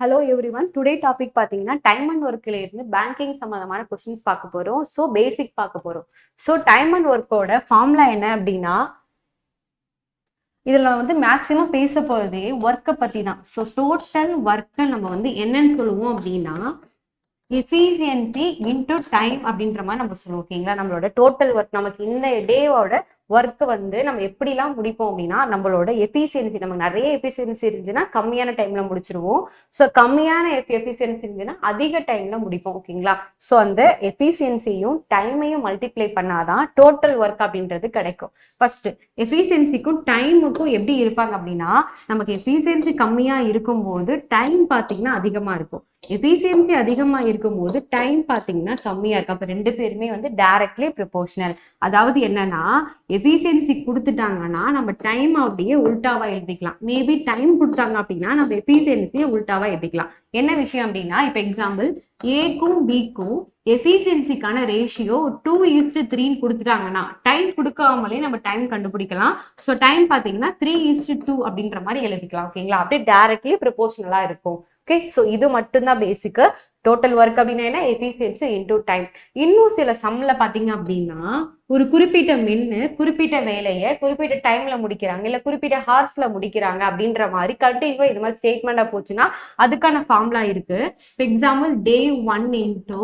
Hello everyone. Today topic பார்த்தீங்கன்னா time and ஒர்க்கில் இருந்து பேங்கிங் சம்மந்தமான கொஸ்டின்ஸ் பார்க்க போகிறோம். ஸோ பேசிக் பார்க்க போகிறோம். ஸோ டைம் அண்ட் ஒர்க்கோட ஃபார்முலா என்ன அப்படின்னா, இதில் வந்து மேக்ஸிமம் பேச போகிறதே ஒர்க்கை பற்றி தான். ஸோ டோட்டல் ஒர்க்கை நம்ம வந்து என்னன்னு சொல்லுவோம் அப்படின்னா, எஃபிஷியன்சி இன்டூ டைம் அப்படின்ற மாதிரி நம்ம சொல்லுவோம். ஓகேங்களா, நம்மளோட டோட்டல் ஒர்க், நமக்கு இந்த டேவோட ஒர்க் வந்து நம்ம எப்படிலாம் முடிப்போம் அப்படின்னா, நம்மளோட எஃபிஷியன்சி, நமக்கு நிறைய எஃபிஷியன்சி இருந்துச்சுன்னா கம்மியான டைம்ல முடிச்சிருவோம். ஸோ கம்மியான எஃபிஷியன்சி இருந்துச்சுன்னா அதிக டைம்ல முடிப்போம். ஓகேங்களா, ஸோ அந்த எஃபிஷியன்சியும் டைமையும் மல்டிப்ளை பண்ணாதான் டோட்டல் ஒர்க் அப்படின்றது கிடைக்கும். ஃபர்ஸ்ட் எஃபிஷியன்சிக்கும் டைமுக்கும் எப்படி இருப்பாங்க அப்படின்னா, நமக்கு எஃபிஷியன்சி கம்மியா இருக்கும்போது டைம் பார்த்தீங்கன்னா அதிகமா இருக்கும். எஃபிஷியன்சி அதிகமா இருக்கும்போது டைம் பார்த்தீங்கன்னா கம்மியா இருக்கு. அப்ப ரெண்டு பேருமே வந்து டைரக்ட்லி ப்ரொபோர்ஷனல். அதாவது என்னன்னா, எஃபிஷியன்சி கொடுத்துட்டாங்கன்னா நம்ம டைம் அப்படியே உல்டாவா எழுதிக்கலாம். மேபி டைம் கொடுத்தாங்க அப்படின்னா நம்ம எஃபிஷியன்சியை உல்டாவா எழுதிக்கலாம். என்ன விஷயம் அப்படின்னா, இப்போ எக்ஸாம்பிள் ஏக்கும் பிக்கும் எஃபிஷியன்சிக்கான ரேஷியோ 2:3 கொடுத்துட்டாங்கன்னா டைம் கொடுக்காமலே நம்ம டைம் கண்டுபிடிக்கலாம். ஸோ டைம் பார்த்தீங்கன்னா 3:2 அப்படின்ற மாதிரி எழுதிக்கலாம். ஓகேங்களா, அப்படியே டைரக்ட்லி ப்ரொபோர்ஷனலா இருக்கும். ஓகே, ஸோ இது மட்டும்தான் பேசிக்கு. டோட்டல் ஒர்க் அப்படின்னா என்ன, எஃபிஷியன்சி இன்டூ டைம். இன்னும் சில சம்ல பார்த்தீங்க அப்படின்னா, ஒரு குறிப்பிட்ட மென்னு குறிப்பிட்ட வேலையை குறிப்பிட்ட டைம்ல முடிக்கிறாங்க, இல்லை குறிப்பிட்ட ஹார்ஸ்ல முடிக்கிறாங்க அப்படின்ற மாதிரி கண்டினியூவா இது மாதிரி ஸ்டேட்மெண்டா போச்சுன்னா அதுக்கான ஃபார்முலா இருக்கு. Example day 1 into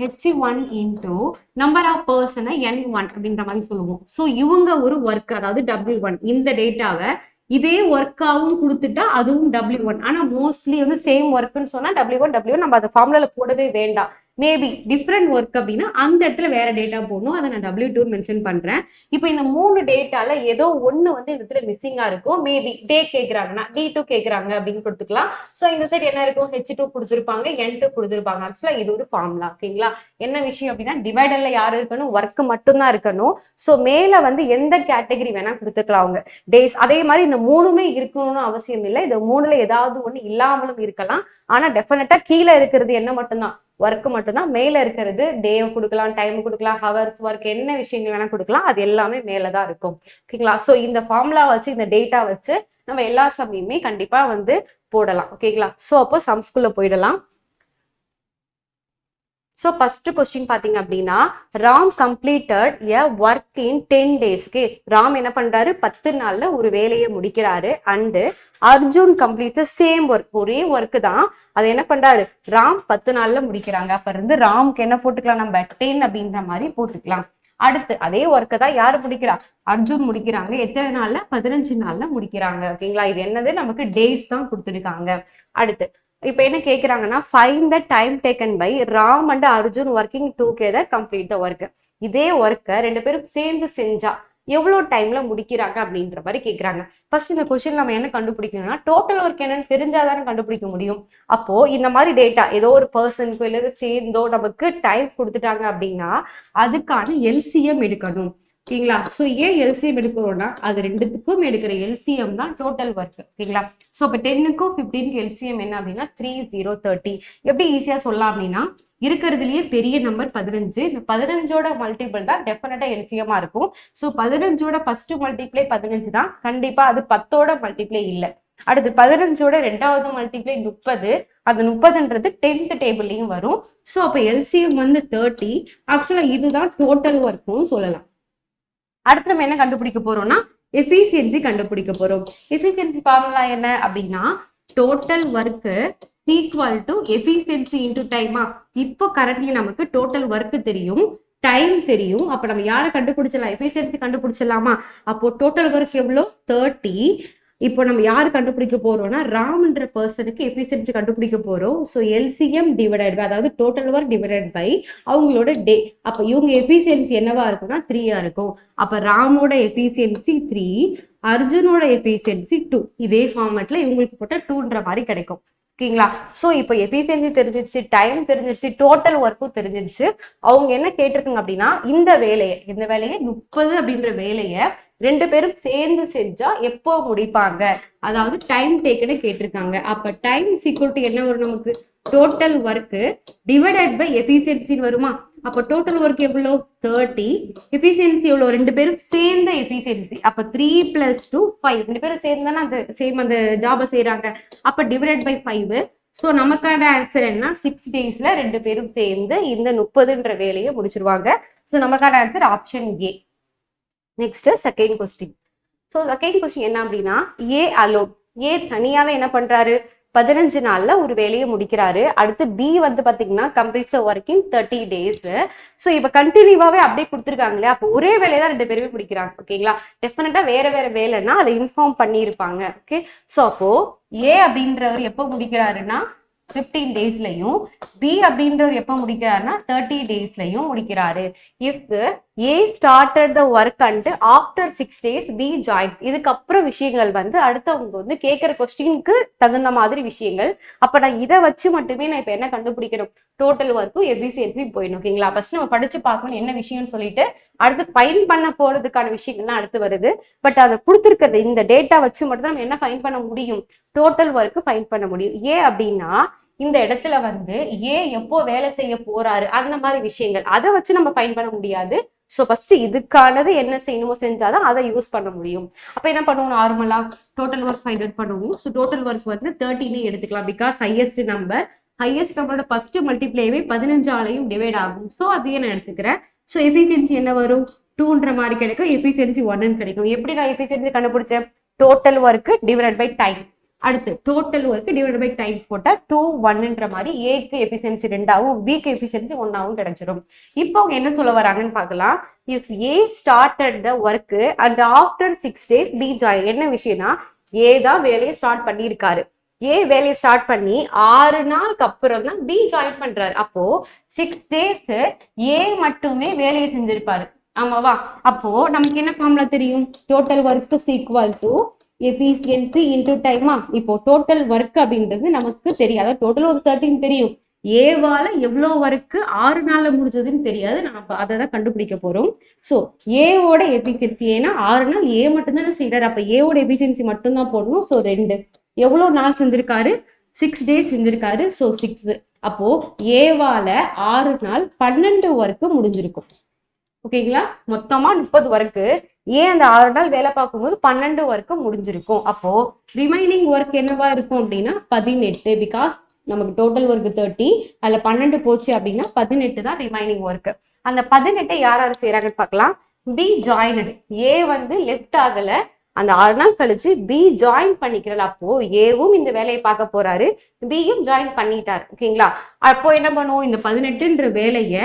H1 into number of பர்சனை N1 அப்படின்ற மாதிரி சொல்லுவோம். ஸோ இவங்க ஒரு ஒர்க், அதாவது W1, இந்த டேட்டாவை இதே ஒர்க்காவும் கொடுத்துட்டா அதுவும் W1. ஆனா மோஸ்ட்லி வந்து சேம் ஒர்க்னு சொன்னா W1 நம்ம அந்த ஃபார்முலால போடவே வேண்டாம். மேபி டிஃப்ரெண்ட் ஒர்க் அப்படின்னா அந்த இடத்துல வேற டேட்டா போடணும். அதை நான் W2 மென்ஷன் பண்றேன். இப்போ இந்த 3 டேட்டால ஏதோ ஒண்ணு வந்து இந்த இடத்துல மிஸ்ஸிங்கா இருக்கும். மேபி டே கேட்கறாங்கன்னா D2 கேட்கறாங்க அப்படின்னு கொடுத்துக்கலாம். ஸோ இந்த சைடு என்ன இருக்கும், H2 கொடுத்துருப்பாங்க, N2 கொடுத்துருப்பாங்க. ஆக்சுவலா இது ஒரு ஃபார்முலா. ஓகேங்களா, என்ன விஷயம் அப்படின்னா, டிவைடர்ல யாரு இருக்கணும், ஒர்க் மட்டும்தான் இருக்கணும். ஸோ மேல வந்து எந்த கேட்டகரி வேணா கொடுத்துக்கலாம் அவங்க டேஸ். அதே மாதிரி இந்த 3மே இருக்கணும்னு அவசியம் இல்லை. இந்த 3ல ஏதாவது ஒண்ணு இல்லாமலும் இருக்கலாம். ஆனா டெஃபினட்டா கீழே இருக்கிறது என்ன மட்டும்தான், ஒர்க் மட்டும்தான். மேல இருக்கிறது டே கொடுக்கலாம், டைம் கொடுக்கலாம், ஹவர்ஸ், ஒர்க், என்ன விஷயங்கள் வேணா கொடுக்கலாம். அது எல்லாமே மேலதான் இருக்கும். ஓகேங்களா, சோ இந்த ஃபார்முலா வச்சு, இந்த டேட்டா வச்சு நம்ம எல்லா சமயமே கண்டிப்பா வந்து போடலாம். ஓகேங்களா, சோ அப்போ சம்ஸ்குள்ள போயிடலாம். ஸோ ஃபர்ஸ்ட் கொஸ்டின் பார்த்தீங்க அப்படின்னா, Ram completed a work in 10 days. Okay, Ram என்ன பண்றாரு, 10 நாள்ல ஒரு வேலையை முடிக்கிறாரு. And Arjun complete same work, ஒரே ஒர்க்கு தான், அது என்ன பண்றாரு, ராம் 10 நாள்ல முடிக்கிறாங்க. அப்ப இருந்து ராம்க்கு என்ன போட்டுக்கலாம், நம்ம 10 அப்படின்ற மாதிரி போட்டுக்கலாம். அடுத்து அதே ஒர்க்கை தான் யாரு முடிக்கிறா, அர்ஜுன் முடிக்கிறாங்க. எத்தனை நாள்ல, 15 நாள்ல முடிக்கிறாங்க. ஓகேங்களா, இது என்னது, நமக்கு டேஸ் தான் கொடுத்துருக்காங்க. அடுத்து இப்ப என்ன கேக்குறாங்கன்னா, find the time taken by Ram and Arjun working together complete the work. இதே ஒர்க்கை ரெண்டு பேரும் சேர்ந்து செஞ்சா எவ்வளவு டைம்ல முடிக்கிறாங்க அப்படின்ற மாதிரி கேக்குறாங்க. ஃபர்ஸ்ட் இந்த கொஸ்டின் நம்ம என்ன கண்டுபிடிக்கணும்னா, டோட்டல் ஒர்க் என்னன்னு தெரிஞ்சாதானே கண்டுபிடிக்க முடியும். அப்போ இந்த மாதிரி டேட்டா ஏதோ ஒரு பர்சனுக்கோ இல்லை சேர்ந்தோ நமக்கு டைம் கொடுத்துட்டாங்க அப்படின்னா அதுக்கான எல்சிஎம் எடுக்கணும். ஓகேங்களா, ஸோ ஏன் எல்சிஎம் எடுக்கிறோம்னா, அது ரெண்டுத்துக்கும் எடுக்கிற எல்சிஎம் தான் டோட்டல் ஒர்க். ஓகேங்களா, ஸோ இப்போ 10க்கும் 15க்கு எல்சிஎம் என்ன அப்படின்னா 3,030. எப்படி ஈஸியா சொல்லலாம் அப்படின்னா, இருக்கிறதுலயே பெரிய நம்பர் 15. இந்த 15ஓட மல்டிபிள் தான் டெஃபினட்டா எல்சிஎம்மா இருக்கும். ஸோ 15ஓட ஃபர்ஸ்ட் மல்டிப்ளை 15 தான், கண்டிப்பா அது 10ஓட மல்டிப்ளை இல்லை. அடுத்து 15ஓட ரெண்டாவது மல்டிப்ளை 30. அந்த 30ன்றது 10th டேபிள்லையும் வரும். ஸோ அப்போ எல்சிஎம் வந்து 30. ஆக்சுவலா இதுதான் டோட்டல் ஒர்க்கும் சொல்லலாம். அடுத்து நம்ம என்ன கண்டுபிடிக்க போறோம்னா, எஃபிஷியன்சி கண்டுபிடிக்க போறோம். எஃபிஷியன்சி ஃபார்முலா என்ன அப்படின்னா, total work equal to efficiency into டைமா. இப்போ கரண்ட்லி நமக்கு டோட்டல் ஒர்க் தெரியும், டைம் தெரியும். அப்ப நம்ம யாரை கண்டுபிடிச்சலாம், எஃபிஷியன்சி கண்டுபிடிச்சலாமா. அப்போ டோட்டல் ஒர்க் எவ்வளோ, 30. இப்போ நம்ம யாரு கண்டுபிடிக்க போறோம்னா, ராம்ன்ற பர்சனுக்கு எஃபிஷியன்சி கண்டுபிடிக்க போறோம். ஸோ எல்சிஎம் டிவைடட் பை, அதாவது டோட்டல் ஒர்க் டிவைடட் பை அவங்களோட டே. அப்ப இவங்க எஃபிஷியன்சி என்னவா இருக்கும்னா 3 இருக்கும். அப்ப ராமோட எஃபிஷியன்சி 3, அர்ஜுனோட எஃபிஷியன்சி 2. இதே ஃபார்மேட்ல இவங்களுக்கு போட்ட 2ன்ற மாதிரி கிடைக்கும். ஓகேங்களா, ஸோ இப்போ எஃபிஷியன்சி தெரிஞ்சிருச்சு, டைம் தெரிஞ்சிருச்சு, டோட்டல் ஒர்க்கும் தெரிஞ்சிருச்சு. அவங்க என்ன கேட்டிருக்காங்க அப்படின்னா, இந்த வேலையை 30 அப்படின்ற வேலையை ரெண்டு பேரும் சேர்ந்து செஞ்சா எப்போ முடிப்பாங்க, அதாவது டைம் டேக்கனை கேட்டிருக்காங்க. அப்ப டைம் ஈக்குவல் டு என்ன வரும், நமக்கு டோட்டல் ஒர்க் டிவைடட் பை எஃபிஷியன்சின்னு வருமா. அப்ப டோட்டல் ஒர்க் எவ்வளோ, 30. எஃபிஷியன்சி எவ்வளோ, ரெண்டு பேரும் சேர்ந்த எஃபிஷியன்சி. அப்ப 3 + 2 5. ரெண்டு பேரும் சேர்ந்தானா அந்த சேம் அந்த ஜாபை செய்யறாங்க. அப்ப டிவைடட் பை 5. ஸோ நமக்கான ஆன்சர் என்ன, 6 டேஸ்ல 2 பேரும் சேர்ந்து இந்த 30ன்ற வேலையை முடிச்சிருவாங்க. ஸோ நமக்கான answer option A. Next second question. So second question என்ன அப்படின்னா, ஏ அலோன், ஏ தனியாவே என்ன பண்றாரு, 15 நாள்ல ஒரு வேலையை முடிக்கிறாரு. அடுத்து பி வந்து பாத்தீங்கன்னா completes work in 30 days. So இப்போ கண்டினியூவாவே அப்படியே கொடுத்துருக்காங்களே, அப்போ ஒரே வேலையை தான் 2 பேருமே முடிக்கிறாங்க. ஓகேங்களா, டெஃபினட்டா வேற வேற வேலைன்னா அதை இன்ஃபார்ம் பண்ணியிருப்பாங்க. ஓகே, ஸோ அப்போ ஏ அப்படின்றவர் எப்போ முடிக்கிறாருன்னா 15 daysலையும், பி அப்படின்றவர் எப்போ முடிக்கிறாருன்னா 30 daysலையும் முடிக்கிறாரு. If A started the work and after 6 days B join. இதுக்கப்புறம் விஷயங்கள் வந்து அடுத்தவங்க வந்து கேட்குற கொஸ்டினுக்கு தகுந்த மாதிரி விஷயங்கள். அப்போ நான் இதை வச்சு மட்டுமே நான் இப்போ என்ன கண்டுபிடிக்கணும், டோட்டல் ஒர்க்கும் எஃபிஷியன்சி போயிடும். ஓகேங்களா, ஃபர்ஸ்ட் நம்ம படிச்சு பார்க்கணும் என்ன விஷயம்னு சொல்லிட்டு அடுத்து ஃபைன் பண்ண போறதுக்கான விஷயங்கள்லாம் அடுத்து வருது. பட் அதை கொடுத்துருக்கிறது இந்த டேட்டா வச்சு மட்டும் தான் நம்ம என்ன ஃபைன் பண்ண முடியும், டோட்டல் ஒர்க்கு ஃபைன் பண்ண முடியும். ஏ அப்படின்னா இந்த இடத்துல வந்து ஏ எப்போ வேலை செய்ய போறாரு அந்த மாதிரி விஷயங்கள் அதை வச்சு நம்ம ஃபைன் பண்ண முடியாது. ஸோ ஃபர்ஸ்ட் இதுக்கானது என்ன செய்யணுமோ செஞ்சாதான் அதை யூஸ் பண்ண முடியும். அப்போ என்ன பண்ணுவோம், நார்மலா டோட்டல் ஒர்க் ஃபைண்ட் அவுட் பண்ணுவோம். ஸோ டோட்டல் ஒர்க் வந்து 30 எடுத்துக்கலாம். பிகாஸ் ஹையஸ்ட் நம்பரோட ஃபர்ஸ்ட் மல்டிப்ளேவே 15ஆலையும் டிவைட் ஆகும். ஸோ அதையே நான் எடுத்துக்கிறேன். ஸோ எஃபிஷியன்சி என்ன வரும், 2ன்ற மாதிரி கிடைக்கும். எஃபிஷியன்சி 1 கிடைக்கும். எப்படி நான் எஃபிஷியன்சி கண்டுபிடிச்சேன், total work divide by time. அடுத்து total work divide by time போட்டா 2 1ன்ற மாதிரி ஏக்கு எஃபிஷியன்சி 2ஆகவும் பிக்கு எஃபிஷியன்சி 1ஆகவும் கிடைச்சிடும். இப்போ அவங்க என்ன சொல்ல வராங்கன்னு பார்க்கலாம். If A started the work and after 6 days B join. என்ன விஷயம்னா, ஏ தான் வேலையை ஸ்டார்ட் பண்ணியிருக்காரு. ஏ வேலையை ஸ்டார்ட் பண்ணி 6 நாளுக்கு அப்புறம் தான் பி ஜாயின் பண்றாரு. அப்போ 6 days ஏ மட்டுமே வேலையை செஞ்சிருப்பாரு. ஆமாவா, அப்போ நமக்கு என்ன ஃபார்முலா தெரியும், total work is equal to efficiency into டைமா. இப்போ டோட்டல் ஒர்க் அப்படின்றது நமக்கு தெரியாது. டோட்டல் ஒர்க் 13 தெரியும். ஏவால எவ்வளோ ஒர்க்கு 6 நாள்ல முடிஞ்சதுன்னு தெரியாது. நம்ம அதை தான் கண்டுபிடிக்க போறோம். ஸோ ஏவோட எஃபிஷியன்சி, ஏன்னா 6 நாள் ஏ மட்டும் தானே செய்யறாரு. அப்ப ஏவோட எஃபிஷியன்சி மட்டும் தான் போடணும். ஸோ 2. எவ்வளோ நாள் செஞ்சிருக்காரு, 6 days செஞ்சிருக்காரு. ஸோ 6. அப்போ ஏவால 6 நாள் 12 ஒர்க்கு முடிஞ்சிருக்கும். ஓகேங்களா, மொத்தமா 30 ஒர்க்கு. ஏன் அந்த 6 நாள் வேலை பார்க்கும்போது 12 ஒர்க்கு முடிஞ்சிருக்கும். அப்போ ரிமைனிங் ஒர்க் என்னவா இருக்கும் அப்படின்னா 18. பிகாஸ் நமக்கு டோட்டல் ஒர்க் 30, அதுல 12 போச்சு அப்படின்னா 18 தான் ரிமைனிங் ஒர்க். அந்த 18 யார் யார் செய்யறாங்கன்னு பார்க்கலாம். பி ஜாயினடு, ஏ வந்து லெஃப்ட் ஆகல, அந்த 6 நாள் கழிச்சு பி ஜாயின் பண்ணிக்கிறது. அப்போ ஏவும் இந்த வேலையை பார்க்க போறாரு, பியும் ஜாயின் பண்ணிட்டாரு. ஓகேங்களா, அப்போ என்ன பண்ணுவோம், இந்த 18ன்ற வேலையை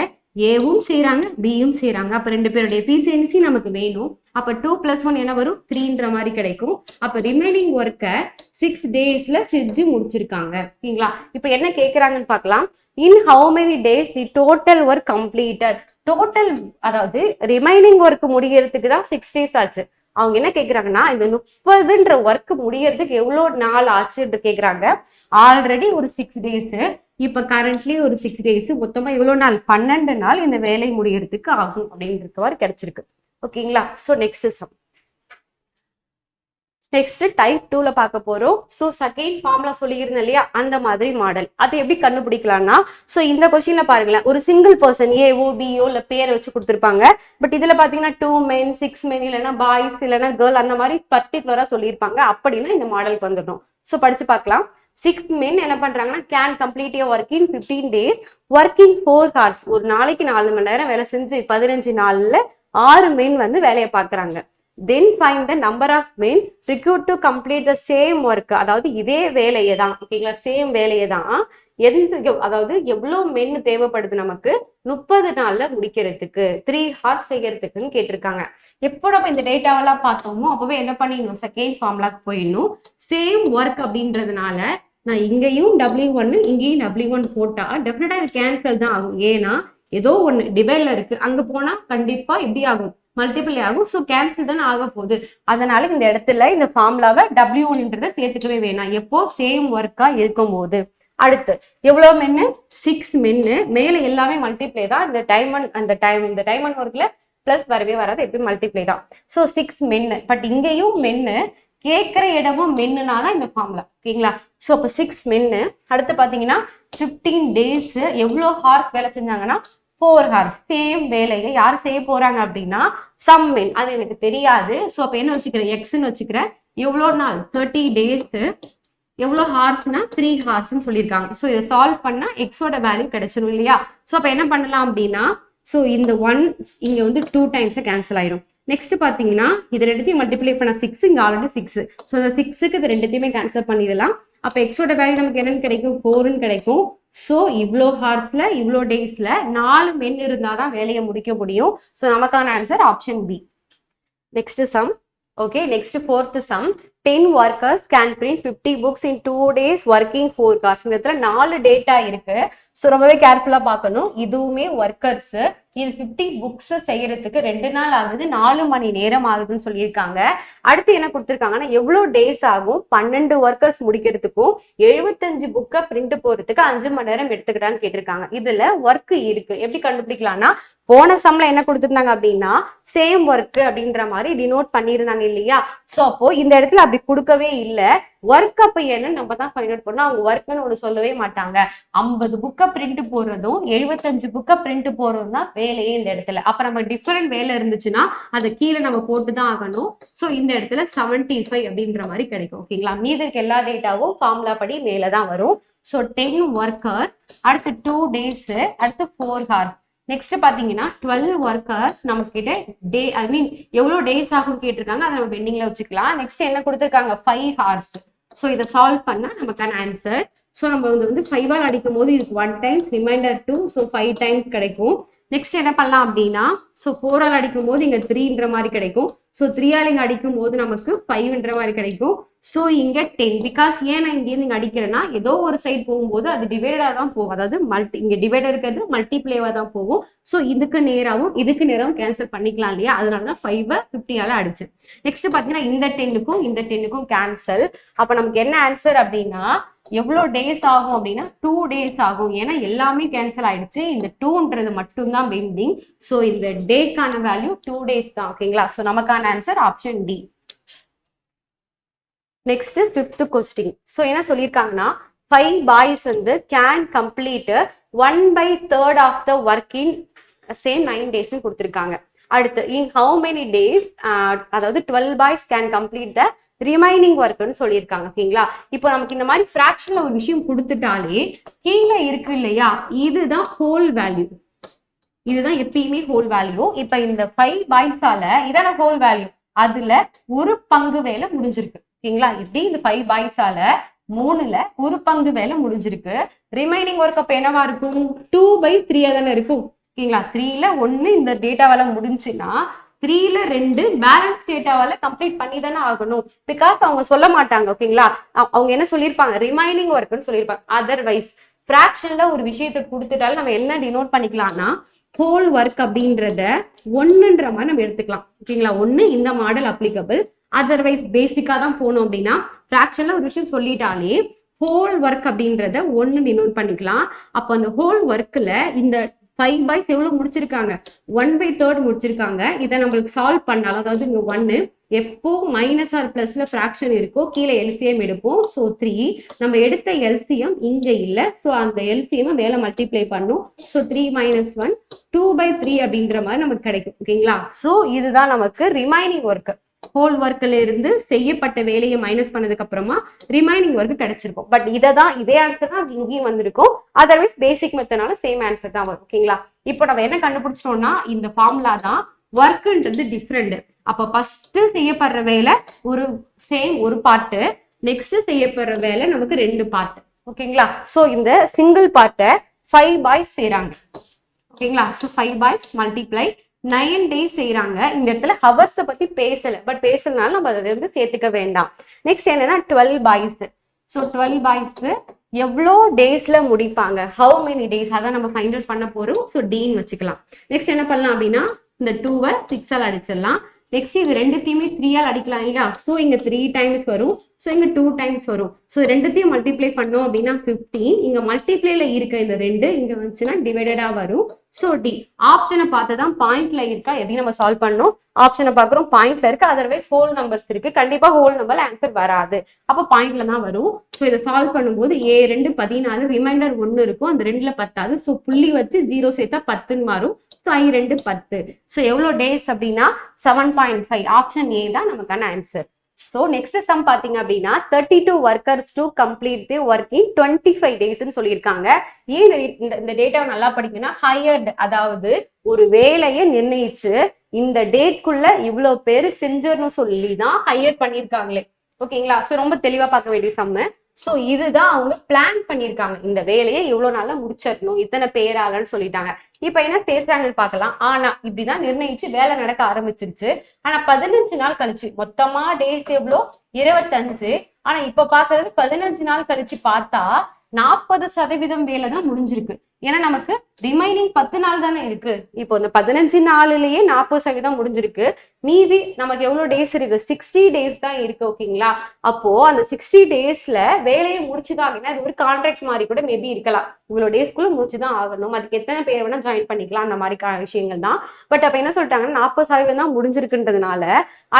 ஏவும் செய்யறாங்க பியும் செய்யறாங்க. அப்ப 2 பேருடைய எஃபிஷியன்சி நமக்கு வேணும். அப்ப 2 + 1 என்ன வரும், 3ன்ற மாதிரி கிடைக்கும். அப்ப ரிமைனிங் ஒர்க்கை 6 daysல செஞ்சு முடிச்சிருக்காங்க. ஓகேங்களா, இப்ப என்ன கேட்கறாங்கன்னு பார்க்கலாம். In how many days the total work completed. Total அதாவது ரிமைனிங் ஒர்க் முடியறதுக்கு தான் 6 days ஆச்சு. அவங்க என்ன கேட்கறாங்கன்னா, இந்த 30ன்ற ஒர்க் முடியறதுக்கு எவ்வளவு நாள் ஆச்சுன்னு கேட்கறாங்க. ஆல்ரெடி ஒரு 6 days, இப்ப கரண்ட்லி ஒரு 6 days, மொத்தமா எவ்வளவு நாள், 12 நாள் இந்த வேலை முடியறதுக்கு ஆகும் அப்படின்றவாறு கிடைச்சிருக்கு. ஓகேங்களா, so next sum. Next type 2ல பார்க்க போறோம். ஸோ செகண்ட் ஃபார்முலா சொல்லியிருந்தேன் இல்லையா, அந்த மாதிரி மாடல். அது எப்படி கண்டுபிடிக்கலாம்னா, ஸோ இந்த கொஸ்டின்ல பாருங்களேன், ஒரு சிங்கிள் பர்சன் ஏஓ பிஓ இல்ல பேரை வச்சு கொடுத்துருப்பாங்க. பட் இதுல பாத்தீங்கன்னா 2 men 6 men இல்லைன்னா பாய்ஸ் இல்லைன்னா கேர்ள் அந்த மாதிரி பர்டிகுலரா சொல்லியிருப்பாங்க. அப்படின்னா இந்த மாடலுக்கு வந்துடும். ஸோ படிச்சு பார்க்கலாம். 6 men என்ன பண்றாங்கன்னா, can complete your work in 15 days working 4 hours. ஒரு நாளைக்கு 4 மணி நேரம் வேலை செஞ்சு 15 நாள்ல 6 men வந்து வேலையை பார்க்கறாங்க. Then find the number of men required to complete the same work. அதாவது இதே வேலையை தான், ஓகேங்களா, சேம் வேலையை தான் அதாவது எவ்வளவு மென் தேவைப்படுது நமக்கு 30 நாள்ல முடிக்கிறதுக்கு, 3 hours செய்யறதுக்குன்னு கேட்டிருக்காங்க. எப்போ நம்ம இந்த டேட்டாவெல்லாம் பார்த்தோமோ அப்பவே என்ன பண்ணிடணும், செகண்ட் ஃபார்முலாக்கு போயிடணும். சேம் ஒர்க் அப்படின்றதுனால நான் இங்கேயும் W1 இங்கேயும் W1 போட்டா டெஃபினட்டா இது கேன்சல் தான் ஆகும். ஏன்னா ஏதோ ஒண்ணு டிவைட்ல இருக்கு, அங்க போனா கண்டிப்பா இப்படி ஆகும், மல்டிபிள் ஆகும். ஸோ கேன்சல் தானே ஆக போகுது. அதனால இந்த இடத்துல இந்த ஃபார்முலாவை W1 சேர்த்துக்கவே வேணாம், எப்போ சேம் ஒர்க்கா இருக்கும் போது. அடுத்து எவ்வளவு மென்னு, 6 மென்னு. மேல எல்லாமே மல்டிப்ளை தான். இந்த டைமண்ட் ஒர்க்ல பிளஸ் வரவே வராது, எப்படி மல்டிப்ளை தான். ஸோ 6 மென்னு. பட் இங்கேயும் மென்னு, கேட்கிற இடமும் மென்னுனா தான் இந்த ஃபார்முலா. ஓகேங்களா, ஸோ இப்போ 6 மென்னு. அடுத்து பாத்தீங்கன்னா 15 days எவ்வளோ ஹார்ஸ் வேலை செஞ்சாங்கன்னா 4 hours. சேம் வேலையை யார் செய்ய போறாங்க அப்படின்னா சம் மென். அது எனக்கு தெரியாது. ஸோ அப்போ என்ன வச்சுக்கிறேன், எக்ஸ்ன்னு வச்சுக்கிறேன். எவ்வளோ நாள், 30 days எவ்வளோ ஹார்ஸ்னா 3 ஹார்ஸ்ன்னு சொல்லியிருக்காங்க. ஸோ இதை சால்வ் பண்ணா எக்ஸோட வேல்யூ கிடைச்சிடும் இல்லையா? ஸோ அப்போ என்ன பண்ணலாம் அப்படின்னா, ஸோ இந்த 1 இங்க வந்து 2 டைம்ஸ் கேன்சல் ஆயிடும். நெக்ஸ்ட் பாத்தீங்கன்னா இது ரெண்டுத்தையும் மல்டிப்ளை பண்ண 6, இங்க ஆல்ரெடி 6. ஸோ இந்த 6க்கு இது ரெண்டுத்தையுமே கேன்சல் பண்ணிடலாம். அப்போ எக்ஸோட வேல்யூ நமக்கு என்னன்னு கிடைக்கும்? 4ன்னு கிடைக்கும். ஸோ இவ்வளோ ஹார்ஸ்ல இவ்வளோ டேஸ்ல 4 மென் இருந்தாதான் வேலையை முடிக்க முடியும். ஸோ நமக்கான answer option B. Next sum. Okay, next fourth sum. 10 workers can print 50 books in 2 days working 4 hours. இந்த இடத்துல 4 டேட்டா இருக்கு. ஸோ ரொம்பவே கேர்ஃபுல்லா பார்க்கணும். இதுவுமே ஒர்க்கர்ஸ். இது 50 புக்ஸ் செய்யறதுக்கு 2 நாள் ஆகுது, 4 மணி நேரம் ஆகுதுன்னு சொல்லியிருக்காங்க. அடுத்து என்ன கொடுத்துருக்காங்கன்னா எவ்வளோ டேஸ் ஆகும் 12 ஒர்க்கர்ஸ் முடிக்கிறதுக்கும் 75 புக்கை பிரிண்ட் போறதுக்கு 5 மணி நேரம் எடுத்துக்கிறான்னு கேட்டிருக்காங்க. இதுல ஒர்க் இருக்கு. எப்படி கண்டுபிடிக்கலாம்னா, போன சம்ல என்ன கொடுத்துருந்தாங்க அப்படின்னா சேம் ஒர்க் அப்படின்ற மாதிரி டினோட் பண்ணியிருந்தாங்க இல்லையா? ஸோ அப்போ இந்த இடத்துல அப்படி கொடுக்கவே இல்லை. ஒர்க் அப்ப என்ன நம்ம தான் ஃபைண்ட் அவுட் பண்ணோம். அவங்க ஒர்க்னு ஒன்று சொல்லவே மாட்டாங்க. 50 புக்கை பிரிண்ட் போடுறதும் 75 புக்கை பிரிண்ட் போடுறதும் தான் வேலையே இந்த இடத்துல. அப்ப நம்ம டிஃபரெண்ட் வேலை இருந்துச்சுன்னா அதை கீழே நம்ம போட்டுதான் ஆகணும். ஸோ இந்த இடத்துல 75 அப்படின்ற மாதிரி கிடைக்கும். ஓகேங்களா? மீதி இருக்க எல்லா டேட்டாவும் ஃபார்முலா படி மேலதான் வரும். ஸோ 10 ஒர்க்கர், அடுத்து 2 days, அடுத்து 4 hours. நெக்ஸ்ட் பாத்தீங்கன்னா 12 ஒர்க்கர்ஸ் நம்ம கிட்ட டே ஐ மீன் எவ்வளவு டேஸ் ஆகும் கேட்டிருக்காங்க. அதை நம்ம பெண்டிங்ல வச்சுக்கலாம். நெக்ஸ்ட் என்ன கொடுத்துருக்காங்க? 5 hours. ஸோ இதை சால்வ் பண்ணா நமக்கான ஆன்சர். ஸோ நம்ம வந்து 5ஆல் அடிக்கும் போது இதுக்கு 1 டைம், ரிமைண்டர் 2, ஸோ 5 டைம்ஸ் கிடைக்கும். நெக்ஸ்ட் என்ன பண்ணலாம் அப்படின்னா, ஸோ 4ஆல் அடிக்கும் போது இங்க 3ன்ற மாதிரி கிடைக்கும். ஸோ 3ஆல் இங்க அடிக்கும் போது நமக்கு 5ன்ற மாதிரி கிடைக்கும். ஸோ இங்க 10. பிகாஸ் ஏன் நான் இங்கே நீங்க அடிக்கிறேன்னா, ஏதோ ஒரு சைட் போகும்போது அது டிவைடா தான் போகும். அதாவது இங்க டிவைடர் இருக்கிறது மல்டிப்ளேவா தான் போகும். ஸோ இதுக்கு நேராவும் இதுக்கு நேராவும் கேன்சல் பண்ணிக்கலாம் இல்லையா? அதனாலதான் 5 50ஆல அடிச்சு. நெக்ஸ்ட் பாத்தீங்கன்னா இந்த 10க்கும் இந்த 10க்கும் கேன்சல். அப்ப நமக்கு என்ன ஆன்சர் அப்படின்னா, எவ்வளவு டேஸ் ஆகும் அப்படின்னா 2 days ஆகும். ஏன்னா எல்லாமே கேன்சல் ஆயிடுச்சு. இந்த 2ன்றது மட்டும்தான் பெண்டிங். ஸோ இந்த டேக்கான வேல்யூ 2 days தான். ஓகேங்களா? ஸோ நமக்கான answer option D. Next 5th question. So என்ன சொல்லியிருக்காங்கன்னா, 5 boys வந்து can complete 1/3 of the work in same 9 days கொடுத்துருக்காங்க. அடுத்து இன் ஹவு மெனி டேஸ், அதாவது 12 boys can complete the remaining ஒர்க்னு சொல்லியிருக்காங்க. ஓகேங்களா? இப்போ நமக்கு இந்த மாதிரி ஃபிராக்ஷன்ல ஒரு விஷயம் கொடுத்துட்டாலே கீழே இருக்கு இல்லையா, இதுதான் ஹோல் வேல்யூ. இதுதான் எப்பயுமே ஹோல் வேல்யூ. இப்ப இந்த 5 boysஆல இதான ஹோல் வேல்யூ. அதுல ஒரு பங்கு வேலை முடிஞ்சிருக்கு. ஓகேங்களா? இப்படி இந்த 5 boysஆல 3ல ஒரு பங்கு வேலை முடிஞ்சிருக்கு. ரிமைனிங் ஒர்க் அப்ப என்னவா இருக்கும்? 2/3 தானே இருக்கும். ஓகேங்களா? 3ல 1 இந்த டேட்டாவால முடிஞ்சுன்னா 3ல 2 பேலன்ஸ் டேட்டாவால கம்ப்ளீட் பண்ணி தானே ஆகணும். பிகாஸ் அவங்க சொல்ல மாட்டாங்க. ஓகேங்களா? அவங்க என்ன சொல்லியிருப்பாங்க? ரிமைனிங் ஒர்க்னு சொல்லியிருப்பாங்க. அதர்வைஸ் ஃபிராக்ஷன்ல ஒரு விஷயத்தை கொடுத்துட்டாலும் நம்ம என்ன டினோட் பண்ணிக்கலாம்னா, ஹோல் ஒர்க் அப்படின்றத 1ன்ற மாதிரி நம்ம எடுத்துக்கலாம். ஓகேங்களா? 1 இந்த மாடல் அப்ளிகபிள். அதர்வைஸ் பேசிக்கா தான் போனோம் அப்படின்னா, ஃபிராக்ஷன்ல ஒரு விஷயம் சொல்லிட்டாலே ஹோல் ஒர்க் அப்படின்றத 1 டினோட் பண்ணிக்கலாம். அப்போ அந்த ஹோல் ஒர்க்ல இந்த 5 boys எவ்வளவு முடிச்சிருக்காங்க? 1/3 முடிச்சிருக்காங்க. இதை நம்மளுக்கு சால்வ் பண்ணாலும், அதாவது இங்க 1 எப்போ மைனஸ் ஆர் பிளஸ்ல ஃபிராக்ஷன் இருக்கோ கீழே எல்சிஎம் எடுப்போம். ஸோ 3 நம்ம எடுத்த எல்சிஎம் இங்க இல்ல. ஸோ அந்த எல்சிஎம் மேல மல்டிப்ளை பண்ணும். ஸோ 3 - 1 2/3 அப்படின்ற மாதிரி நமக்கு கிடைக்கும். ஓகேங்களா? ஸோ இதுதான் நமக்கு ரிமைனிங் ஒர்க். ஹோல் ஒர்க்ல இருந்து செய்யப்பட்ட வேலையை மைனஸ் பண்ணதுக்கு அப்புறமா ரிமைனிங் ஒர்க் கிடைச்சிருக்கும். பட் இதே ஆன்சர் தான் இங்கேயும் வந்திருக்கும். அதர்வைஸ் பேசிக் மெத்தனால சேம் ஆன்சர் தான் வரும். ஓகேங்களா? இப்போ நம்ம என்ன கண்டுபிடிச்சிட்டோம்னா, இந்த ஃபார்முலா தான் ஒர்க்ன்றது டிஃப்ரெண்ட். அப்ப ஃபர்ஸ்ட் செய்யப்படுற வேலை ஒரு பார்ட்டு, நெக்ஸ்ட் செய்யப்படுற வேலை நமக்கு 2 பார்ட். ஓகேங்களா? சோ இந்த சிங்கிள் பார்ட்டை 5 boys செய்யறாங்க. ஓகேங்களா? சோ 5 boys மல்டிப்ளை 9 days செய்யறாங்க. இந்த இடத்துல ஹவர்ஸை பத்தி பேசல, பட் பேசலனாலும் நம்ம அதை வந்து சேர்த்துக்க வேண்டாம். நெக்ஸ்ட் என்னன்னா 12 boys. ஸோ 12 boys எவ்வளோ டேஸ்ல முடிப்பாங்க? ஹவு மெனி டேஸ், அதான் நம்ம ஃபைண்ட் அவுட் பண்ண போறோம். ஸோ டீன்னு வச்சுக்கலாம். நெக்ஸ்ட் என்ன பண்ணலாம் அப்படின்னா, இந்த 2வை 6ஆல் அடிச்சிடலாம். நெக்ஸ்ட் இது ரெண்டுத்தையுமே 3ஆல் அடிக்கலாம் இல்லையா? ஸோ இங்க 3 times வரும். ஸோ இங்க 2 times வரும். ஸோ ரெண்டுத்தையும் மல்டிப்ளை பண்ணோம் அப்படின்னா 15. இங்க மல்டிப்ளைல இருக்க இந்த 2 இங்க வந்துச்சுன்னா டிவைடடா வரும். ஸோ டி ஆப்ஷனை பார்த்துதான் பாயிண்ட்ல இருக்கா எப்படி நம்ம சால்வ் பண்ணணும். ஆப்ஷனை பார்க்குறோம், பாயிண்ட்ல இருக்கு. அதர்வைஸ் ஹோல் நம்பர்ஸ் இருக்கு. கண்டிப்பா ஹோல் நம்பர் ஆன்சர் வராது. அப்போ பாயிண்ட்ல தான் வரும். ஸோ இதை சால்வ் பண்ணும்போது A2 14, ரிமைண்டர் 1 இருக்கும். அந்த 2ல 10. ஸோ புள்ளி வச்சு 0 சேர்த்தா 10ன்னு மாறும். So I2 10. ஸோ எவ்வளோ டேஸ் அப்படின்னா 7.5. ஆப்ஷன் ஏ தான் நமக்கான ஆன்சர். ஸோ நெக்ஸ்ட் சம் பாத்தீங்க அப்படின்னா 32 workers to complete the work இன் 25 டேஸ்ன்னு சொல்லியிருக்காங்க. ஏன் இந்த டேட்டாவை நல்லா படிக்கணும்னா ஹையர்டு, அதாவது ஒரு வேலையை நிர்ணயிச்சு இந்த டேட்குள்ள இவ்வளவு பேர் செஞ்சிடணும் சொல்லி தான் ஹையர் பண்ணியிருக்காங்களே. ஓகேங்களா? ஸோ ரொம்ப தெளிவா பார்க்க வேண்டிய சம்மு. ஸோ இதுதான் அவங்க பிளான் பண்ணியிருக்காங்க, இந்த வேலையை இவ்வளவு நாளா முடிச்சிடணும் இத்தனை பேராலன்னு சொல்லிட்டாங்க. இப்ப என்ன பேசுறாங்கன்னு பார்க்கலாம். ஆனா இப்படிதான் நிர்ணயிச்சு வேலை நடக்க ஆரம்பிச்சிருச்சு. ஆனா 15 நாள் கழிச்சு மொத்தமா டேஸ் எவ்வளோ 25. ஆனா இப்ப பாக்குறது 15 நாள் கழிச்சு பார்த்தா 40% வேலை தான் முடிஞ்சிருக்கு. ஏன்னா நமக்கு ரிமைனிங் 10 நாள் தானே இருக்கு. இப்போ இந்த 15 நாள்லயே 40% முடிஞ்சிருக்கு. மீதி நமக்கு எவ்வளவு டேஸ் இருக்கு? 60 டேஸ் தான் இருக்கு. ஓகேங்களா? அப்போ அந்த 60 டேஸ்ல வேலையை முடிச்சுதான் அப்படின்னா அது ஒரு கான்ட்ராக்ட் மாதிரி கூட மேபி இருக்கலாம். இவ்வளவு டேஸ்க்குள்ள முடிச்சுதான் ஆகணும், அதுக்கு எத்தனை பேர் வேணா ஜாயின் பண்ணிக்கலாம், அந்த மாதிரி விஷயங்கள் தான். பட் அப்ப என்ன சொல்லிட்டாங்கன்னா 40% தான் முடிஞ்சிருக்குன்றதுனால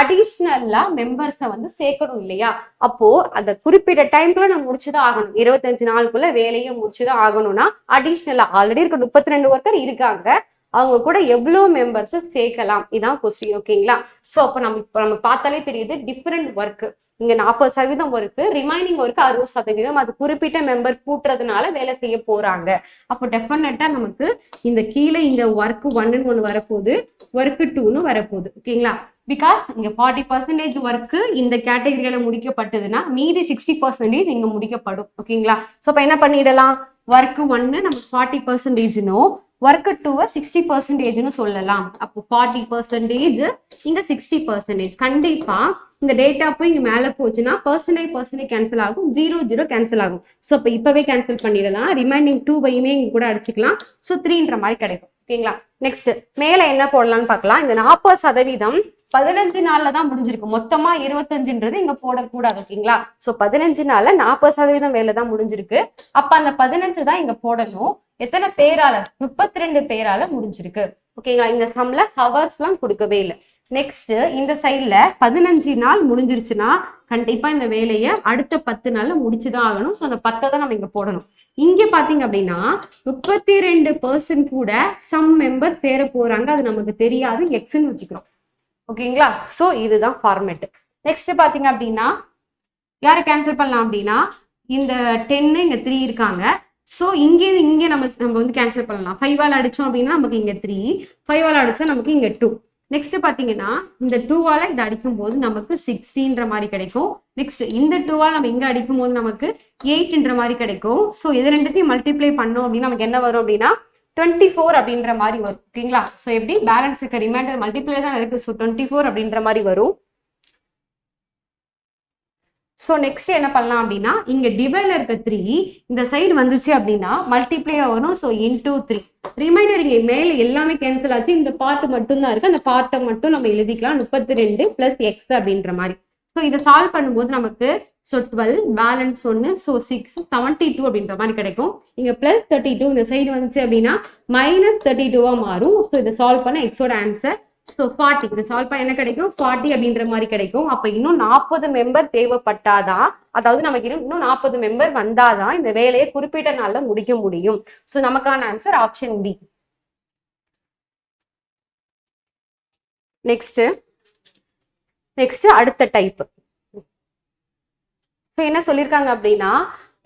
அடிஷ்னலா மெம்பர்ஸை வந்து சேர்க்கணும் இல்லையா? அப்போ அந்த குறிப்பிட்ட டைம்குள்ள நம்ம முடிச்சுதான் ஆகணும். 25 நாளுக்குள்ள வேலையை முடிச்சுதான் ஆகணும்னா அடிஷ்னலா ஆல்ரெடி இருக்க 32 ஒர்க்கர் இருக்காங்க, அவங்க கூட எவ்வளவு மெம்பர்ஸ் சேர்க்கலாம், இதான் கொஸ்டின். ஓகேங்களா? சோ அப்ப நம்ம பார்த்தாலே தெரியுது டிஃபரெண்ட் ஒர்க். இங்க 40% ஒர்க்கு, ரிமைனிங் ஒர்க்கு 60%. அது குறிப்பிட்ட மெம்பர் கூட்டுறதுனால வேலை செய்ய போறாங்க. அப்போ டெஃபினட்டா நமக்கு இந்த கீழே இந்த ஒர்க் 1ன்னு ஒண்ணு வரப்போகுது, ஒர்க் 2ன்னு வரப்போகுது. ஓகேங்களா? பிகாஸ் இங்க 40% ஒர்க்கு இந்த கேட்டகரியில முடிக்கப்பட்டதுன்னா மீதி 60% இங்க முடிக்கப்படும். ஓகேங்களா? சோ அப்ப என்ன பண்ணிடலாம், ஒர்க் 1 நம்ம 40%னும் ஒர்க் 2 60%ன்னு சொல்லலாம். அப்போ 40% இங்க 60%. கண்டிப்பா இந்த டேட்டா போய் இங்க மேல போச்சுன்னா பர்சன்டேஜ் கேன்சல் ஆகும், 0 கேன்சல் ஆகும். ஸோ இப்போ இப்பவே கேன்சல் பண்ணிடலாம். ரிமைனிங் 2 இங்க கூட அடிச்சுக்கலாம். ஸோ 3ன்ற மாதிரி கிடைக்கும். ஓகேங்களா? நெக்ஸ்ட் மேல என்ன போடலாம்னு பார்க்கலாம். இந்த 40% 15 நாள்ல தான் முடிஞ்சிருக்கு. மொத்தமா 25ன்றது இங்க போடக்கூடாது. ஓகேங்களா? சோ 15 நாள்ல 40% வேலை தான் முடிஞ்சிருக்கு. அப்ப அந்த 15 தான் இங்க போடணும். எத்தனை பேரால? 32 பேரால முடிஞ்சிருக்கு. ஓகேங்களா? இந்த சம்ல ஹவர்ஸ் எல்லாம் கொடுக்கவே இல்லை. நெக்ஸ்ட் இந்த சைட்ல 15 நாள் முடிஞ்சிருச்சுன்னா கண்டிப்பா இந்த வேலையை அடுத்த 10 நாள்ல முடிச்சுதான் ஆகணும். ஸோ அந்த 10 தான் நம்ம இங்க போடணும். இங்க பாத்தீங்க அப்படின்னா 32% கூட சம் மெம்பர் சேர போறாங்க, அது நமக்கு தெரியாது, எக்ஸ்ன்னு வச்சுக்கிறோம். ஓகேங்களா? சோ இதுதான் ஃபார்மேட். நெக்ஸ்ட் பாத்தீங்க அப்படின்னா யாரை கேன்சல் பண்ணலாம் அப்படின்னா இந்த 10 இங்க 3 இருக்காங்க. ஸோ இங்க நம்ம வந்து கேன்சல் பண்ணலாம். 5ஆல் அடிச்சோம் அப்படின்னா நமக்கு இங்க 3, 5ஆல் அடிச்சா நமக்கு இங்க 2. நெக்ஸ்ட் பாத்தீங்கன்னா இந்த 2ஆல இதை அடிக்கும் போது நமக்கு 60ன்ற மாதிரி கிடைக்கும். நெக்ஸ்ட் இந்த 2ஆல் நம்ம இங்க அடிக்கும் போது நமக்கு 8ன்ற மாதிரி கிடைக்கும். ஸோ இது ரெண்டுத்தையும் மல்டிப்ளை பண்ணோம் அப்படின்னா நமக்கு என்ன வரும் அப்படின்னா 24 அப்படின்ற மாதிரி வரும். ஓகேங்களா? ஸோ எப்படி பேலன்ஸ் இருக்க ரிமைண்டர் மல்டிப்ளை தான் இருக்கு. ஸோ 24 அப்படின்ற மாதிரி வரும். ஸோ நெக்ஸ்ட் என்ன பண்ணலாம் அப்படின்னா இங்க டிவைட்ல இருக்க 3 இந்த சைடு வந்துச்சு அப்படின்னா மல்டிப்ளை வரும். So into 3. ரிமைண்டர் இங்க மேல எல்லாமே கேன்சல் ஆச்சு, இந்த பார்ட் மட்டும் தான் இருக்கு. அந்த பார்ட்டை மட்டும் நம்ம எழுதிக்கலாம் 32 பிளஸ் எக்ஸ் அப்படின்ற மாதிரி. ஸோ இதை சால்வ் பண்ணும்போது நமக்கு ஸோ 12 பேலன்ஸ் 1, ஸோ 6 72 அப்படின்ற மாதிரி கிடைக்கும். இங்க பிளஸ் 32 இந்த சைடு வந்துச்சு அப்படின்னா மைனஸ் 32வா மாறும். ஸோ இதை சால்வ் பண்ண எக்ஸோட ஆன்சர் ஸோ 40. இதை சால்வ் பண்ண என்ன கிடைக்கும்? 40 அப்படின்ற மாதிரி கிடைக்கும். அப்ப இன்னும் 40 மெம்பர் தேவைப்பட்டாதான், அதாவது நமக்கு இன்னும் 40 மெம்பர் வந்தாதான் இந்த வேலையை குறிப்பிட்ட நாள்ல முடிக்க முடியும். ஸோ நமக்கான ஆன்சர் ஆப்ஷன் பி. நெக்ஸ்ட் அடுத்த டைப். ஸோ என்ன சொல்லியிருக்காங்க அப்படின்னா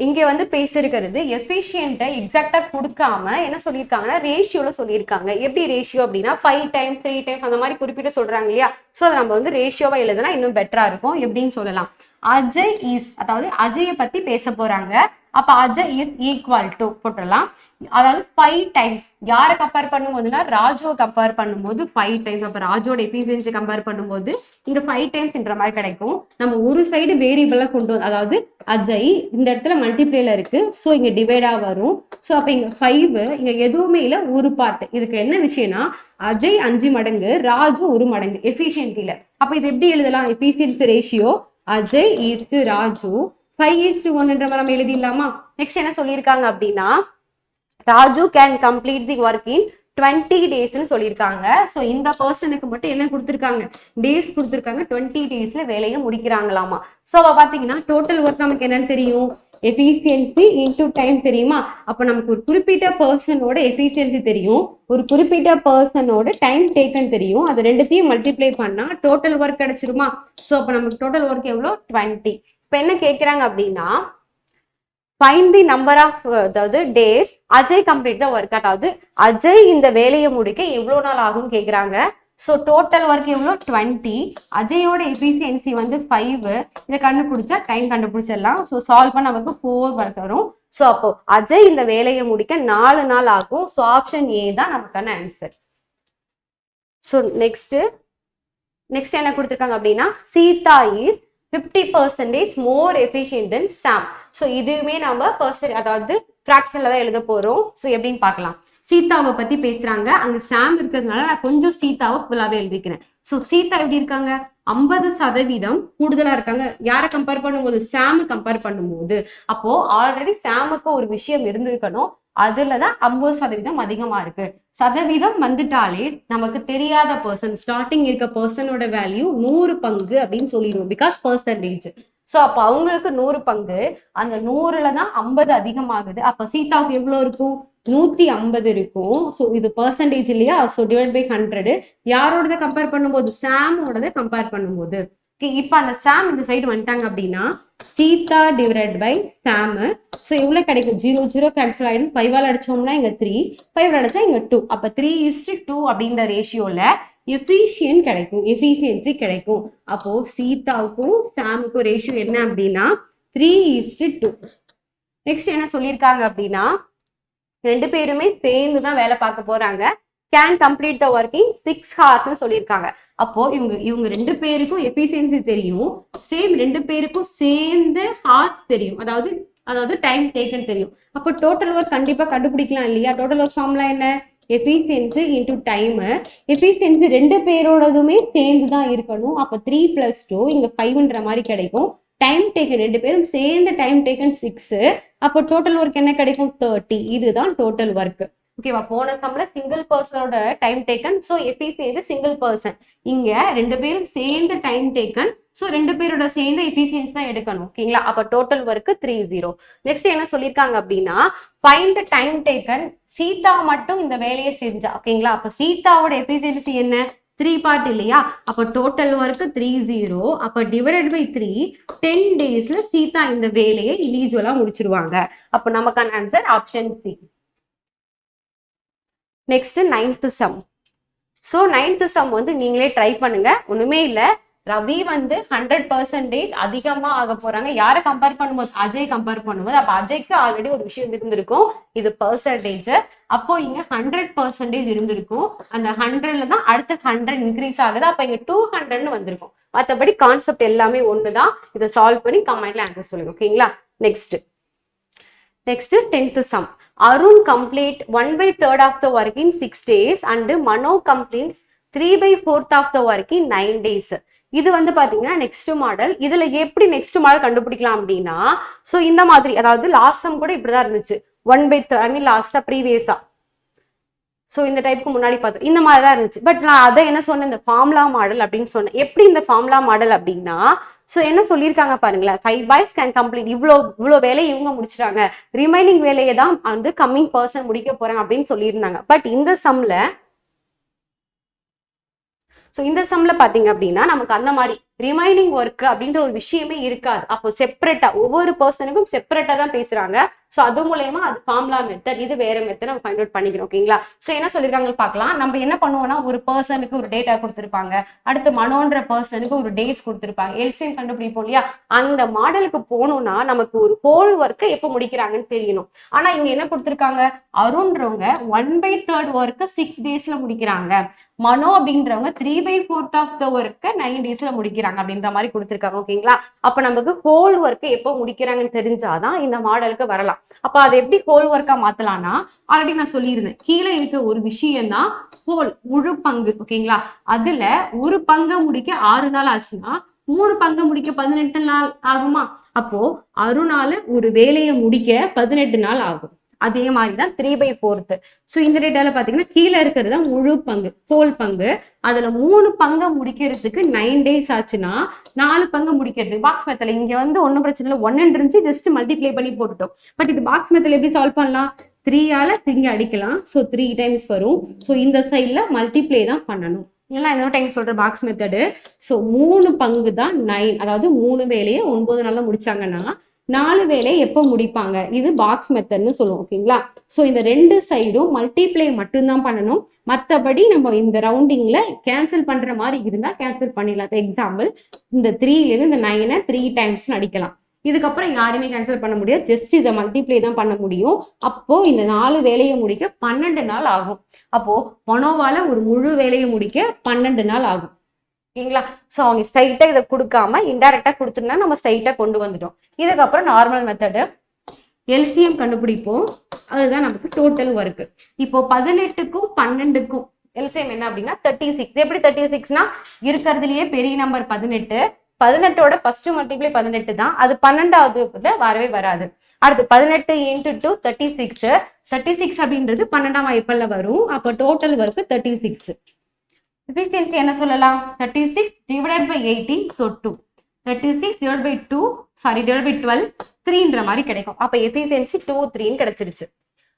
இங்க வந்து பேசிருக்கிறது எஃபிஷியன்ட்டை எக்ஸாக்டா கொடுக்காம என்ன சொல்லியிருக்காங்கன்னா ரேஷியோல சொல்லியிருக்காங்க. எப்படி ரேஷியோ அப்படின்னா 5 times 3 times அந்த மாதிரி குறிப்பிட்டு சொல்றாங்க இல்லையா? ஸோ அதை நம்ம வந்து ரேஷியோவா எழுதுனா இன்னும் பெட்டரா இருக்கும். எப்படின்னு சொல்லலாம், அஜய் இஸ், அதாவது அஜயை பத்தி பேச போறாங்க. அப்ப அஜய் இஸ் ஈக்குவல் டு போட்டுடலாம். அதாவது 5 times யாரை கம்பேர் பண்ணும்போதுன்னா ராஜுவை கம்பேர் பண்ணும்போது 5 times. அப்ப ராஜோட எஃபிஷியன்சி கம்பேர் பண்ணும்போது இங்க 5 timesன்ற மாதிரி கிடைக்கும். நம்ம ஒரு சைடு வேரியபிளா கொண்டு வந்து, அதாவது அஜய் இந்த இடத்துல மல்டிப்ளேல இருக்கு, ஸோ இங்க டிவைடா வரும். ஸோ அப்ப இங்க 5 இங்க எதுவுமே இல்லை, ஒரு பார்ட். இதுக்கு என்ன விஷயம்னா அஜய் 5 மடங்கு, ராஜு 1 மடங்கு எஃபிஷியன்சில. அப்ப இது எப்படி எழுதலாம்? Efficiency ratio Ajay is to Raju 5:1 நம்ம எழுதிடலாமா? நெக்ஸ்ட் என்ன சொல்லியிருக்காங்க அப்படின்னா Raju can complete the work in 20 டேஸ்ன்னு சொல்லியிருக்காங்க. ஸோ இந்த பர்சனுக்கு மட்டும் என்ன கொடுத்துருக்காங்க, டேஸ் கொடுத்துருக்காங்க. 20 டேஸ்ல வேலையை முடிக்கிறாங்களாமா. ஸோ அப்போ பார்த்தீங்கன்னா டோட்டல் ஒர்க் நமக்கு என்னன்னு தெரியும், எஃபிஷியன்சி இன்டூ டைம் தெரியுமா. அப்போ நமக்கு ஒரு குறிப்பிட்ட பர்சனோட எஃபிஷியன்சி தெரியும், ஒரு குறிப்பிட்ட பர்சனோட டைம் டேக்கன் தெரியும். அது ரெண்டுத்தையும் மல்டிப்ளை பண்ணா டோட்டல் ஒர்க் கிடைச்சிருமா. ஸோ அப்போ நமக்கு டோட்டல் ஒர்க் எவ்வளோ, 20. இப்போ என்ன கேட்குறாங்க அப்படின்னா, find the number of அதாவது டேஸ் அஜய் கம்ப்ளீட் ஒர்க், அதாவது அஜய் இந்த வேலையை முடிக்க எவ்வளோ நாள் ஆகும்னு கேட்குறாங்க. ஸோ டோட்டல் ஒர்க் எவ்வளோ, 20. அஜயோட எஃபிஷியன்சி வந்து 5. இதை கண்டுபிடிச்சா டைம் கண்டுபிடிச்சிடலாம். ஸோ சால்வ் பண்ண நமக்கு 4 ஒர்க் வரும். ஸோ அப்போ அஜய் இந்த வேலையை முடிக்க 4 நாள் ஆகும். ஸோ ஆப்ஷன் ஏ தான் நமக்கான ஆன்சர். ஸோ நெக்ஸ்ட் என்ன கொடுத்துருக்காங்க அப்படின்னா, Sita is 50% more efficient than Sam. So இதுவுமே நம்ம அதாவது ஃப்ராக்ஷன்ல தான் எழுத போறோம். ஸோ எப்படின்னு பார்க்கலாம். சீதாவை பத்தி பேசுறாங்க, அங்க சாம் இருக்கிறதுனால நான் கொஞ்சம் சீதாவை ஃபுல்லாவே எழுதிக்கிறேன். ஸோ சீதா எப்படி இருக்காங்க, 50% கூடுதலா இருக்காங்க. யாரை கம்பேர் பண்ணும்போது, சாமு கம்பேர் பண்ணும்போது. அப்போ ஆல்ரெடி சாமுக்கு ஒரு விஷயம் இருந்திருக்கணும், அதுலதான் 50% அதிகமா இருக்கு. சதவீதம் வந்துட்டாலே நமக்கு தெரியாத பர்சன், ஸ்டார்டிங் இருக்க பர்சனோட வேல்யூ 100 பங்கு அப்படின்னு சொல்லிடுவோம், பிகாஸ் பர்சன்டேஜ். ஸோ அப்போ அவங்களுக்கு 100 பங்கு, அந்த 100ல தான் 50 அதிகமாகுது. அப்ப சீதாவுக்கு எவ்வளவு இருக்கும், 150 இருக்கும். ஸோ இது பர்சன்டேஜ் இல்லையா. So divide by 100. யாரோடத கம்பேர் பண்ணும்போது, சாமோடத கம்பேர் பண்ணும்போது. இப்போ அந்த சாம் இந்த சைடு வந்துட்டாங்க அப்படின்னா Sita divide by Sam. So எவ்வளவு கிடைக்கும், 0 0 கேன்சல் ஆயிடும். 5ஆல் அடிச்சோம்னா இங்க 3, 5 அடிச்சா இங்க 2. அப்ப 3:2 அப்படின்ற ரேஷியோல எஃபிஷியன்சி கிடைக்கும். அப்போ சீதாவுக்கும் சாமுக்கும் ரேஷியோ என்ன அப்படின்னா 3:2. நெக்ஸ்ட் என்ன சொல்லியிருக்காங்க அப்படின்னா, 2 பேருமே சேர்ந்து தான் வேலை பார்க்க போறாங்க. Can complete the work in 6 hours சொல்லியிருக்காங்க. அப்போ இவங்க 2 பேருக்கும் எஃபிஷியன்சி தெரியும், சேம் 2 பேருக்கும் சேர்ந்து ஹார்ஸ் தெரியும், அதாவது டைம் டேக்கன் தெரியும். அப்போ டோட்டல் ஒர்க் கண்டிப்பா கண்டுபிடிக்கலாம் இல்லையா. டோட்டல் ஒர்க் ஃபார்முலா என்ன, எஃபிஷியன்சி இன்டூ டைம். எஃபிஷியன்சி 2 பேரோடதுமே சேர்ந்து தான் இருக்கணும். அப்போ 3 + 2 இங்க 5ன்ற மாதிரி கிடைக்கும். டைம் டேக்கன் 2 பேரும் சேர்ந்து டைம் டேக்கன் 6. அப்போ டோட்டல் ஒர்க் என்ன கிடைக்கும், 30. இதுதான் டோட்டல் ஒர்க். ஓகேவா. போன சம்ல சிங்கிள் பர்சனோட time taken, so efficiency single person. இங்க 2 பேரும் சேர்ந்து டைம் டேக்கன், ஸோ 2 பேரோட சேர்ந்து எஃபிஷியன்சி தான் எடுக்கணும். ஓகேங்களா. அப்ப டோட்டல் ஒர்க் 30. நெக்ஸ்ட் என்ன சொல்லியிருக்காங்க அப்படின்னா, find the time taken. Sita மட்டும் இந்த வேலையை செஞ்சா, ஓகேங்களா. அப்ப சீதாவோட எஃபிஷியன்சி என்ன, 3 பார்ட் இல்லையா. அப்ப டோட்டல் ஒர்க் 30. அப்ப டிவைடட் பை 3, 10 டேஸ்ல சீதா இந்த வேலையை இண்டிவிஜுவலா முடிச்சிருவாங்க. அப்ப நமக்கான answer option C. Next 9th sum. So 9th sum வந்து நீங்களே ட்ரை பண்ணுங்க, ஒண்ணுமே இல்லை. ரவி வந்து 100% அதிகமா ஆக போறாங்க. யாரை கம்பேர் பண்ணும்போது, அஜய் கம்பேர் பண்ணும்போது. அப்ப அஜய்க்கு ஆல்ரெடி ஒரு விஷயம் இருந்திருக்கும், இது பர்சன்டேஜ். அப்போ இங்க 100% இருந்திருக்கும். அந்த 100ல தான் அடுத்த 100 இன்க்ரீஸ் ஆகுது. அப்ப இங்க 200ன்னு வந்திருக்கும். மற்றபடி கான்செப்ட் எல்லாமே ஒண்ணுதான். இதை சால்வ் பண்ணி கமெண்ட்ல ஆன்சர் சொல்லுங்க. ஓகேங்களா. Next 10th sum. Arun complete 1/3 of the work in 6 days and Mano completes 3/4 of the work in 9 days. இது வந்து பாத்தீங்கன்னா நெக்ஸ்ட் மாடல். இதுல எப்படி நெக்ஸ்ட் மாடல் கண்டுபிடிக்கலாம் அப்படின்னா, சோ இந்த மாதிரி, அதாவது லாஸ்ட் சம் கூட இப்படிதான் இருந்துச்சு, 1/3, ஐ மீன் லாஸ்டா ப்ரீவியஸா. ஸோ இந்த டைப்புக்கு முன்னாடி பார்த்தோம், இந்த மாதிரி தான் இருந்துச்சு. பட் நான் அதை என்ன சொன்னேன், இந்த ஃபார்முலா மாடல் அப்படின்னு சொன்னேன். எப்படி இந்த ஃபார்முலா மாடல் அப்படின்னா, ஸோ என்ன சொல்லியிருக்காங்க பாருங்களேன், 5 boys கேன் கம்ப்ளீட், இவ்வளோ வேலையை இவங்க முடிச்சிட்டாங்க, ரிமைனிங் வேலையை தான் வந்து கம்மிங் பர்சன் முடிக்க போறாங்க அப்படின்னு சொல்லியிருந்தாங்க. பட் இந்த சம்ல பாத்தீங்க அப்படின்னா நமக்கு அந்த மாதிரி ரிமைனிங் ஒர்க் அப்படின்ற ஒரு விஷயமே இருக்காது. அப்போ செப்பரேட்டா ஒவ்வொரு பர்சனுக்கும் செப்பரேட்டா தான் பேசுறாங்க. ஸோ அது மூலயமா அது ஃபார்முலா மெத்தட், இது வேற மெத்தட் நம்ம ஃபைண்ட் அவுட் பண்ணிக்கிறோம். ஓகேங்களா. ஸோ என்ன சொல்லியிருக்காங்க பார்க்கலாம். நம்ம என்ன பண்ணுவோம்னா, ஒரு பர்சனுக்கு ஒரு டேட்டா கொடுத்துருப்பாங்க, அடுத்து மனோன்ற பர்சனுக்கு ஒரு டேஸ் கொடுத்துருப்பாங்க, எல்சிஎம் கண்டுபிடிப்போம் இல்லையா. அந்த மாடலுக்கு போகணும்னா நமக்கு ஒரு ஹோல் ஒர்க்கை எப்போ முடிக்கிறாங்கன்னு தெரியணும். ஆனா இங்க என்ன கொடுத்துருக்காங்க, அருண்றவங்க 1/3 ஒர்க்கை 6 daysல முடிக்கிறாங்க, மனோ அப்படின்றவங்க 3/4 of the ஒர்க்கை 9 daysல முடிக்கிறாங்க அப்படின்ற மாதிரி கொடுத்துருக்காங்க. ஓகேங்களா. அப்ப நமக்கு ஹோல் ஒர்க்கை எப்போ முடிக்கிறாங்கன்னு தெரிஞ்சாதான் இந்த மாடலுக்கு வரலாம். அப்ப அதை எப்படி ஹோல் ஒர்க்கா மாத்தலாம்னா, ஆல்ரெடி நான் சொல்லியிருந்தேன், கீழே இருக்க ஒரு விஷயம் தான் ஹோல், முழு பங்கு. ஓகேங்களா. அதுல ஒரு பங்கை முடிக்க 6 நாள் ஆச்சுன்னா 3 பங்கை முடிக்க 18 நாள் ஆகுமா. அப்போ அருணால ஒரு வேலையை முடிக்க 18 நாள் ஆகும். அதே மாதிரி தான் 3/4. ஸோ இந்த டேட்டால பாத்தீங்கன்னா கீழே இருக்கிறது தான் முழு பங்கு, ஹோல் பங்கு. அதுல 3 பங்கை முடிக்கிறதுக்கு 9 days ஆச்சுன்னா 4 பங்கு முடிக்கிறது பாக்ஸ் மெத்தட்ல. இங்க வந்து ஒன்றும் பிரச்சனை இல்லை, 1 இருந்துச்சு, ஜஸ்ட் மல்டிப்ளை பண்ணி போட்டுட்டோம். பட் இது பாக்ஸ் மெத்தட்ல எப்படி சால்வ் பண்ணலாம்? 3ஆல 3 அடிக்கலாம். ஸோ 3 times வரும். ஸோ இந்த சைட்ல மல்டிப்ளை தான் பண்ணணும். இல்லைன்னா இன்னொரு டைம் சொல்ற பாக்ஸ் மெத்தடு. ஸோ 3 பங்கு தான் 9, அதாவது 3 வேலையை 9 நாள்ல முடிச்சாங்கன்னா 4 வேலையை எப்போ முடிப்பாங்க? இது பாக்ஸ் மெத்தட்னு சொல்லுவோம். ஓகேங்களா? ஸோ இந்த 2 சைடும் மல்டிப்ளை மட்டும்தான் பண்ணணும். மற்றபடி நம்ம இந்த ரவுண்டிங்ல கேன்சல் பண்ற மாதிரி இருந்தா கேன்சல் பண்ணிடலாம். எக்ஸாம்பிள், இந்த 3ல இந்த 9 3 times அடிக்கலாம். இதுக்கப்புறம் யாருமே கேன்சல் பண்ண முடியாது, ஜஸ்ட் இதை மல்டிப்ளை தான் பண்ண முடியும். அப்போ இந்த 4 வேலையை முடிக்க 12 நாள் ஆகும். அப்போ மனோவால ஒரு முழு வேலையை முடிக்க 12 நாள் ஆகும். ஓகேங்களா? ஸோ அவங்க ஸ்ட்ரைட்டா இதை கொடுக்காம இன்டைரக்டா கொடுத்துருந்தா நம்ம ஸ்ட்ரைட்டா கொண்டு வந்துட்டோம். இதுக்கப்புறம் நார்மல் மெத்தடு எல்சிஎம் கண்டுபிடிப்போம். அதுதான் நமக்கு டோட்டல் ஒர்க். இப்போ 18க்கும் 12க்கும் எல்சிஎம் என்ன அப்படின்னா 36. எப்படி 36னா இருக்கிறதுலயே பெரிய நம்பர் 18. 18ஓட ஃபர்ஸ்ட் மல்டிப்ளை 18 தான். அது 12வது வரவே வராது. அடுத்து 18 × 2 36. 36 அப்படின்றது 12ஆம் வாய்ப்பால வரும். அப்போ டோட்டல் ஒர்க் 36. எஃபிஷியன்சி என்ன சொல்லலாம்? 36 divided by 18, so 2. 36 divided by 12, 3ன்ற மாதிரி கிடைக்கும். அப்போ எஃபிஷியன்சி 2, 3 கிடைச்சிருச்சு.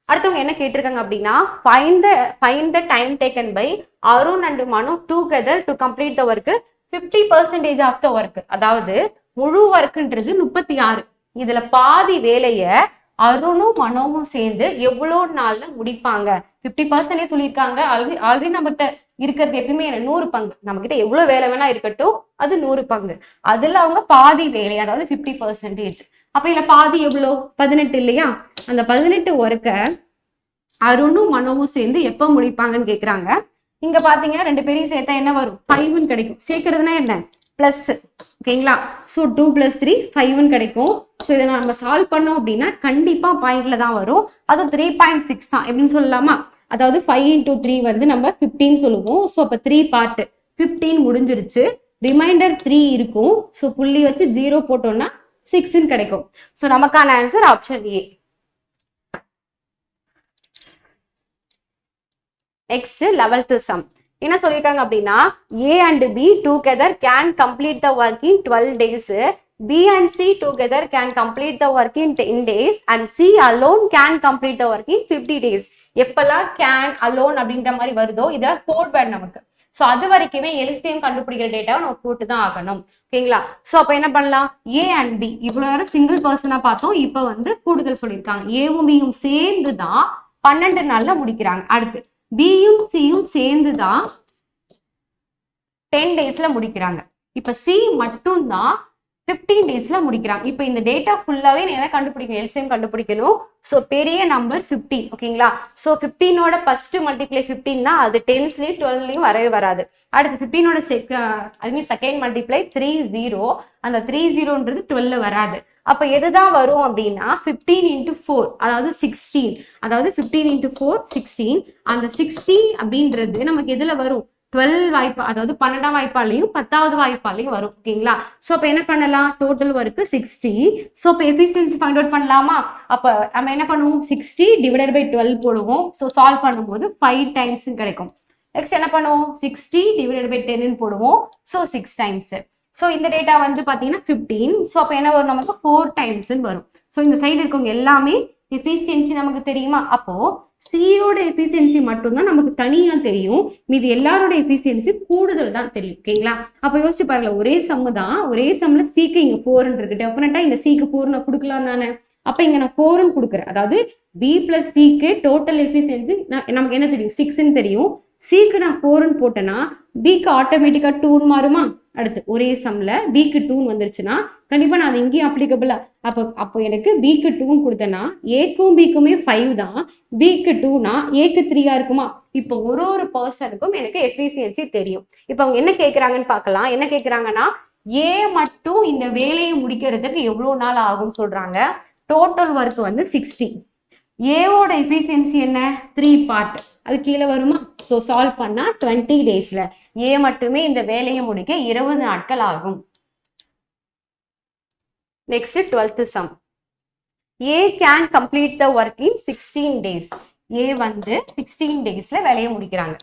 அடுத்தவங்க என்ன கேட்டிருக்காங்க அப்படின்னா find the time taken by Arun and Manu together to complete the work 50% of the work. அதாவது முழு ஒர்க்ன்றது 36. இதுல பாதி வேலைய அருணும் மனோவும் சேர்ந்து எவ்வளவு நாள்ல முடிப்பாங்க? 50% சொல்லியிருக்காங்க. ஆல்ரெடி நம்மகிட்ட இருக்கிறது எப்பயுமே 100 பங்கு. நம்ம கிட்ட எவ்வளவு வேலை வேணா இருக்கட்டும், அது 100 பங்கு. அதுல அவங்க பாதி வேலை, அதாவது 50%. அப்ப இதுல பாதி எவ்வளோ? 18 இல்லையா? அந்த 18 ஒர்க்க அருணும் மனோவும் சேர்ந்து எப்ப முடிப்பாங்கன்னு கேக்குறாங்க. இங்க பாத்தீங்கன்னா 2 பேரையும் சேர்த்தா என்ன வரும்? 5ன்னு கிடைக்கும். சேர்க்கறதுனா என்ன? பிளஸ். ஓகேங்களா? ஸோ 2 + 3 5ன்னு கிடைக்கும். ஸோ இதை நம்ம சால்வ் பண்ணோம் அப்படின்னா கண்டிப்பா பாயிண்ட்ல தான் வரும். அது 3.6 தான். எப்படின்னு சொல்லலாமா? அதாவது 5 × 3 வந்து நம்ம 15 சொல்லுவோம். ஸோ அப்ப 3 பார்ட் 15 முடிஞ்சிருச்சு. ரிமைண்டர் 3 இருக்கும். ஸோ புள்ளி வச்சு 0 போட்டோம்னா 6ன்னு கிடைக்கும். ஸோ நமக்கான answer option A. Next 11th sum என்ன சொல்லியிருக்காங்க அப்படின்னா A and B together can complete the work in 12 days. B and C together can complete the work in 10 days and C alone can complete the work in 50 days. எப்பெல்லாம் can alone அப்படின்ற மாதிரி வருதோ இத code word நமக்கு. So அது வரைக்குமே LCM கண்டுபிடிக்கிற டேட்டாவை நம்ம போட்டு தான் ஆகணும். ஓகேங்களா? ஸோ அப்போ என்ன பண்ணலாம்? A and B இவ்வளோ நேரம் சிங்கிள் பர்சனா பார்த்தோம். இப்போ வந்து கூடுதல் சொல்லியிருக்காங்க. ஏவும் பியும் சேர்ந்து தான் 12 நாள்ல முடிக்கிறாங்க. அடுத்து பியும் சியும் சேர்ந்து தான் 10 daysல முடிக்கிறாங்க. இப்ப சி மட்டும் தான் 15 daysல முடிக்கிறாங்க. இப்ப இந்த டேட்டா ஃபுல்லாவே என்ன கண்டுபிடிக்கணும்? எல்சிஎம் கண்டுபிடிக்கணும். ஸோ பெரிய நம்பர் 15. ஓகேங்களா? ஸோ 15ஓட ஃபர்ஸ்ட் மல்டிப்ளை 15 தான். அது 10ஸ்லயும் 12லயும் வரவே வராது. அடுத்து 15ஓட செகண்ட் மல்டிப்ளை 30. அந்த 30ன்றது 12ல வராது. அப்ப எதுதான் வரும் அப்படின்னா 15 × 4, அதாவது 16. அதாவது 15 × 4 16. அந்த 60 அப்படின்றது நமக்கு எதுல வரும்? 12 வாய்ப்பா, அதாவது 12ஆம் வாய்ப்பாலையும் 10வது வாய்ப்பாலையும் வரும். ஓகேங்களா? ஸோ அப்ப என்ன பண்ணலாம்? Total work 60. ஸோ இப்போ எஃபிஷியன்சி ஃபைண்ட் அவுட் பண்ணலாமா? அப்ப நம்ம என்ன பண்ணுவோம்? 60 / 12 போடுவோம். ஸோ சால்வ் பண்ணும்போது 5 times கிடைக்கும். நெக்ஸ்ட் என்ன பண்ணுவோம்? 60 / 10 போடுவோம். So 6 times. ஸோ இந்த டேட்டா வந்து பார்த்தீங்கன்னா 15. ஸோ அப்போ என்ன வரும்? நமக்கு 4 times வரும். ஸோ இந்த சைடு இருக்கவங்க எல்லாமே எஃபிஷியன்சி நமக்கு தெரியுமா? அப்போ சியோட எஃபிஷியன்சி மட்டும்தான் நமக்கு தனியா தெரியும். மீது எல்லாரோட எஃபிஷியன்சி கூடுதல் தான் தெரியும். ஓகேங்களா? அப்போ யோசிச்சு பாருங்க, ஒரே சம்மு தான். ஒரே சம்ல சிக்கு இங்க 4 இருக்கு. டெஃபினட்டா இந்த சிக்கு 4 நான் கொடுக்கலாம் தானே. அப்ப இங்க நான் 4ன்னு கொடுக்குறேன். அதாவது B + Cக்கு டோட்டல் எஃபிஷியன்சி நமக்கு என்ன தெரியும்? 6ன்னு தெரியும். சிக்கு நான் 4ன்னு போட்டேன்னா பிக்கு ஆட்டோமேட்டிக்கா 2ன்னு மாறுமா? அடுத்து ஒரே சம்ல பிக்கு 2ன்னு வந்துருச்சுன்னா கண்டிப்பா நான் இங்கேயும் அப்ளிகபிளா. அப்போ எனக்கு பிக்கு 2ன்னு கொடுத்தேன்னா ஏக்கும் பிக்குமே 5 தான். பிக்கு 2னா ஏக்கு 3ஆ இருக்குமா? இப்போ ஒரு பர்சனுக்கும் எனக்கு எஃபிஷியன்சி தெரியும். இப்போ அவங்க என்ன கேட்குறாங்கன்னு பார்க்கலாம். என்ன கேட்குறாங்கன்னா ஏ மட்டும் இந்த வேலையை முடிக்கிறதுக்கு எவ்வளவு நாள் ஆகும்னு சொல்றாங்க. டோட்டல் ஒர்க் வந்து 60. ஏவோட எஃபிஷியன்சி என்ன? 3 பார்ட். அது கீழே வருமா? ஸோ சால்வ் பண்ணா 20 daysல ஏ மட்டுமே இந்த வேலையை முடிக்க 20 நாட்கள் ஆகும். Next 12th sum. A can complete the work in 16 days. A வந்து 16 daysல வேலையை முடிக்கிறாங்க.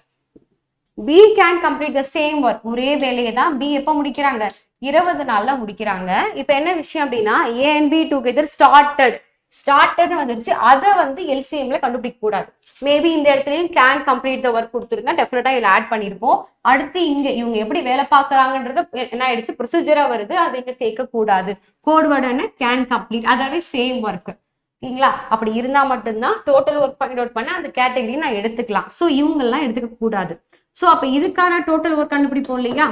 B can complete the same work, ஒரே வேலையை தான் பி எப்போ முடிக்கிறாங்க, 20 நாள்ல முடிக்கிறாங்க. இப்போ என்ன விஷயம் அப்படின்னா A and B together started வந்துருச்சு. அதை வந்து எல்சிஎம்ல கண்டுபிடிக்க கூடாது. மேபி இந்த இடத்துலயும் கேன் கம்ப்ளீட் த ஒர்க் கொடுத்துருந்தா டெஃபினட்டா இதில் ஆட் பண்ணியிருப்போம். அடுத்து இங்க இவங்க எப்படி வேலை பார்க்கறாங்கன்றது என்ன ஆயிடுச்சு, ப்ரொசீஜரா வருது, அதை இங்க சேர்க்க கூடாது. கோட் வேர்டு கேன் கம்ப்ளீட், அதாவது சேம் ஒர்க். ஓகேங்களா, அப்படி இருந்தா மட்டும்தான் டோட்டல் ஒர்க் ஃபைண்ட் அவுட் பண்ண அந்த கேட்டகரி நான் எடுத்துக்கலாம். ஸோ இவங்கெல்லாம் எடுத்துக்க கூடாது. ஸோ அப்போ இதுக்கான டோட்டல் ஒர்க் கண்டுபிடிப்போம் இல்லையா.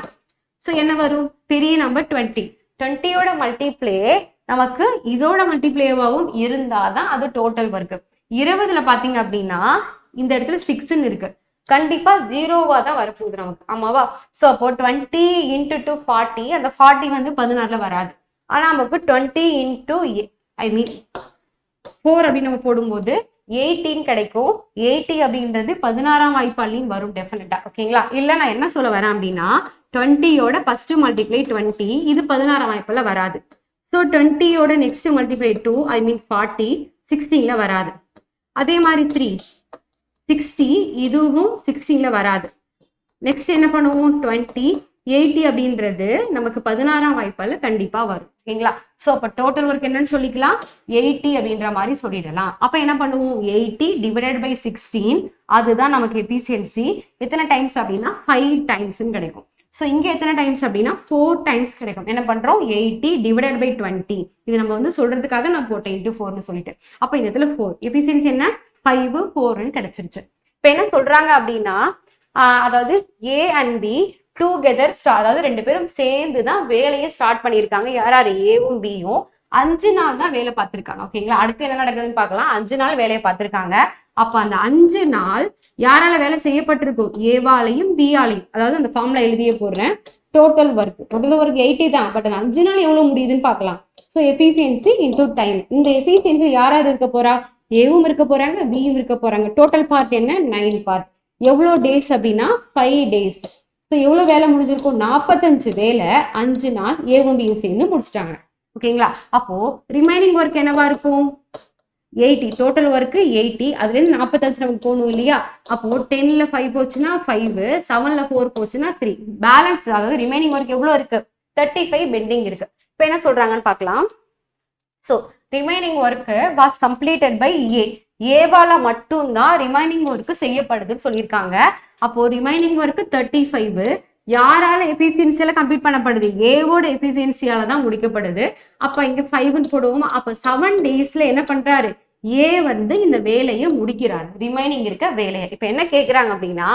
ஸோ என்ன வரும், பெரிய நம்பர் 20. 20யோட மல்டிப்ளே நமக்கு இதோட மல்டிப்ளேவாகவும் இருந்தாதான் அது டோட்டல் ஒர்க். 20ல பாத்தீங்க அப்படின்னா இந்த இடத்துல 6ன்னு இருக்கு, கண்டிப்பா 0வா தான் வரப்போகுது நமக்கு, ஆமாவா. ஸோ அப்போ 20 × 2 40, அந்த 40 வந்து 16ல வராது. ஆனா நமக்கு 20 × 4 அப்படின்னு நம்ம போடும்போது 18 கிடைக்கும். 80 அப்படின்றது 16ஆம் வாய்ப்பாலையும் வரும் டெஃபினட்டா. ஓகேங்களா, இல்ல நான் என்ன சொல்ல வரேன் அப்படின்னா 20யோட ஃபர்ஸ்ட் மல்டிப்ளை 20, இது 16ஆம் வாய்ப்பால வராது. ஸோ 20யோட நெக்ஸ்ட் மல்டிப்ளை 2, 40, 16ல வராது. அதே மாதிரி 3, 60, இதுவும் 16ல வராது. நெக்ஸ்ட் என்ன பண்ணுவோம், 20, 80 அப்படின்றது நமக்கு 16ஆம் வாய்ப்பால கண்டிப்பா வரும். ஓகேங்களா, ஸோ அப்போ டோட்டல் ஒர்க் என்னன்னு சொல்லிக்கலாம், 80 அப்படின்ற மாதிரி சொல்லிடலாம். அப்போ என்ன பண்ணுவோம், 80 டிவைடட் பை 16, அதுதான் நமக்கு எஃபிஷியன்சி. எத்தனை டைம்ஸ் அப்படின்னா 5 டைம்ஸ்ன்னு கிடைக்கும். ஸோ இங்க எத்தனை டைம்ஸ் அப்படின்னா 4 டைம்ஸ் கிடைக்கும். என்ன பண்றோம், 80 டிவைடட் பை 20, இது நம்ம வந்து சொல்றதுக்காக நான் போட்டேன் × 4ன்னு சொல்லிட்டு. அப்போ இந்த இடத்துல 4 எஃபிஷியன்சி என்ன, 5, 4ன்னு கிடைச்சிருச்சு. இப்போ என்ன சொல்றாங்க அப்படின்னா அதாவது ஏ அண்ட் பி டுகெதர் அதாவது ரெண்டு பேரும் சேர்ந்து தான் வேலையை ஸ்டார்ட் பண்ணியிருக்காங்க. யாராரு, ஏவும் பியும் 5 நாள் தான் வேலை பார்த்திருக்காங்க. ஓகேங்களா, அடுத்து என்ன நடக்குதுன்னு பார்க்கலாம். 5 நாள் வேலையை பார்த்திருக்காங்க. அப்ப அந்த 5 நாள் யாரால வேலை செய்யப்பட்டிருக்கும், ஏவாலையும் பியாலையும். அதாவது அந்த ஃபார்ம்ல எழுதிய போடுறேன், டோட்டல் ஒர்க் 80 தான், பட் அந்த 5 நாள் எவ்வளவு முடியுதுன்னு பார்க்கலாம். So efficiency into time. இந்த எஃபிஷியன்சி யார் யார் இருக்க போறா, ஏவும் இருக்க போறாங்க, பியும் இருக்க போறாங்க. டோட்டல் பார்ட் என்ன, 9 பார்ட். எவ்வளோ டேஸ் அப்படின்னா 5 டேஸ். ஸோ எவ்வளோ வேலை முடிஞ்சிருக்கும், 45 வேலை 5 நாள் ஏவும் பியும் சேர்ந்து முடிச்சிட்டாங்க. ஓகேங்களா, அப்போ ரிமைனிங் ஒர்க் என்னவா இருக்கும், 80. டோட்டல் ஒர்க் 80, அதுல இருந்து 45 நமக்கு போகணும் இல்லையா. அப்போ 10ல 5 போச்சுன்னா 5, 7ல 4 போச்சுன்னா 3. பேலன்ஸ் அதாவது ரிமைனிங் ஒர்க் எவ்வளவு இருக்கு, 35 பெண்டிங் இருக்கு. இப்போ என்ன சொல்றாங்கன்னு பார்க்கலாம். So remaining work was completed by A. ஏவால மட்டும்தான் ரிமைனிங் ஒர்க் செய்யப்படுதுன்னு சொல்லியிருக்காங்க. அப்போ ரிமைனிங் ஒர்க் 35 யாரால எஃபிஷியன்சியால கம்ப்ளீட் பண்ணப்படுது, ஏவோட எஃபிஷியன்சியால தான் முடிக்கப்படுது. அப்ப இங்க 5ன்னு போடுவோம். அப்ப 7 டேஸ்ல என்ன பண்றாரு, ஏ வந்து இந்த வேலையை முடிக்கிறாரு, ரிமைனிங் இருக்க வேலையை. இப்ப என்ன கேக்குறாங்க அப்படின்னா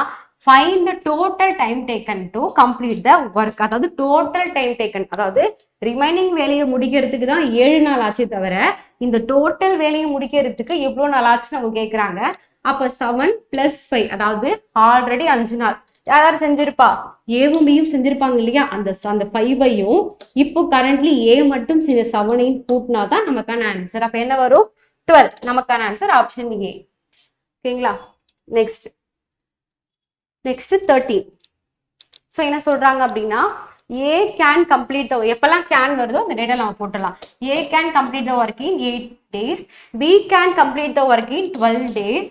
find the total time taken to complete the work. அதாவது டோட்டல் டைம் டேக்கன், அதாவது ரிமைனிங் வேலையை முடிக்கிறதுக்கு தான் 7 நாள் ஆச்சு தவிர இந்த டோட்டல் வேலையை முடிக்கிறதுக்கு எவ்வளவு நாள் ஆச்சுன்னு அவங்க கேக்குறாங்க. அப்ப 7 + 5, அதாவது ஆல்ரெடி 5 நாள் யாராவது செஞ்சிருப்பா, ஏவும் பியும் செஞ்சிருப்பாங்க இல்லையா. அந்த 5ஐயும் இப்போ கரண்ட்லி ஏ மட்டும் 7ஐயும் கூட்டினா தான் நமக்கான ஆன்சர். அப்ப என்ன வரும், 12. நமக்கான ஆன்சர் ஆப்ஷன் ஏ. ஓகேங்களா, நெக்ஸ்ட் 13. ஸோ என்ன சொல்றாங்க அப்படின்னா ஏ கேன் கம்ப்ளீட் த, எப்பெல்லாம் கேன் வருதோ அந்த டேட்டா நம்ம போட்டலாம். A can complete the work in 8 days, B can complete the work in 12 days.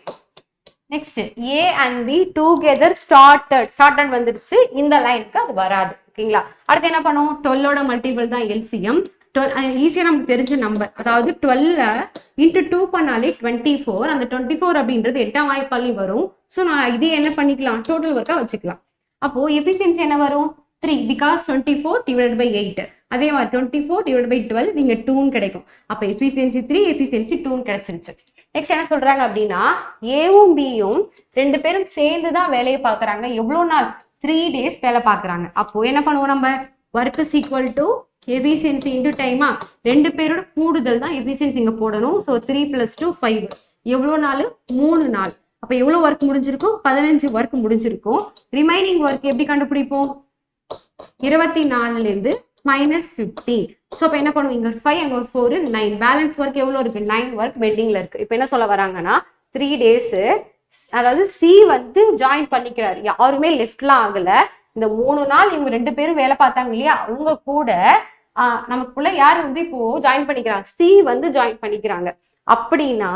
Next A and B together started வந்துருச்சு, இந்த லைனுக்கு அது வராது. ஓகேங்களா, அடுத்து என்ன பண்ணுவோம், 12ஓட மல்டிபிள் தான் எல்சிஎம். ஈஸியா நமக்கு தெரிஞ்ச நம்பர், அதாவது 12 × 2 பண்ணாலே 24. அந்த 24 அப்படின்றது 8ஆம் வாய்ப்பாலையும் வரும். ஸோ நான் இதே என்ன பண்ணிக்கலாம், டோட்டல் ஒர்க்கா வச்சுக்கலாம். அப்போ எஃபிஷியன்சி என்ன வரும், 3, பிகாஸ் 24 டிவைடட் பை 8. அதே மாதிரி 24 டிவைட் பை 12 நீங்க 2ன்னு கிடைக்கும். அப்ப எஃபிஷியன்சி 3, எஃபிஷியன்சி 2ன்னு கிடைச்சிருச்சு. நெக்ஸ்ட் என்ன சொல்றாங்க அப்படின்னா ஏவும் பியும் ரெண்டு பேரும் சேர்ந்து தான் வேலையை பார்க்கறாங்க. எவ்வளவு நாள், 3 days வேலை பார்க்கறாங்க. அப்போ என்ன பண்ணுவோம், நம்ம work is equal to efficiency into டைமா, ரெண்டு பேரோட கூடுதல் தான் எஃபிஷியன்சி இங்க போடணும். ஸோ 3 + 2 5. எவ்வளவு நாள், 3 நாள். அப்ப எவ்வளவு ஒர்க் முடிஞ்சிருக்கும், 15 ஒர்க் முடிஞ்சிருக்கும். ரிமைனிங் ஒர்க் எப்படி கண்டுபிடிப்போம், 24ல இருந்து -15. ஸோ இப்போ என்ன பண்ணுவோம், இங்க ஒரு 5, அங்க ஒரு 4, 9. பேலன்ஸ் ஒர்க் எவ்வளவு இருக்கு, 9 ஒர்க் பெண்டிங்ல இருக்கு. இப்போ என்ன சொல்ல வராங்கன்னா 3 days, அதாவது சி வந்து ஜாயின் பண்ணிக்கிறாரு, யாருமே லெஃப்ட்லாம் ஆகல. இந்த 3 நாள் இவங்க ரெண்டு பேரும் வேலை பார்த்தாங்க இல்லையா, அவங்க கூட நமக்குள்ள யார் வந்து இப்போ ஜாயின் பண்ணிக்கிறாங்க, சி வந்து ஜாயின் பண்ணிக்கிறாங்க அப்படின்னா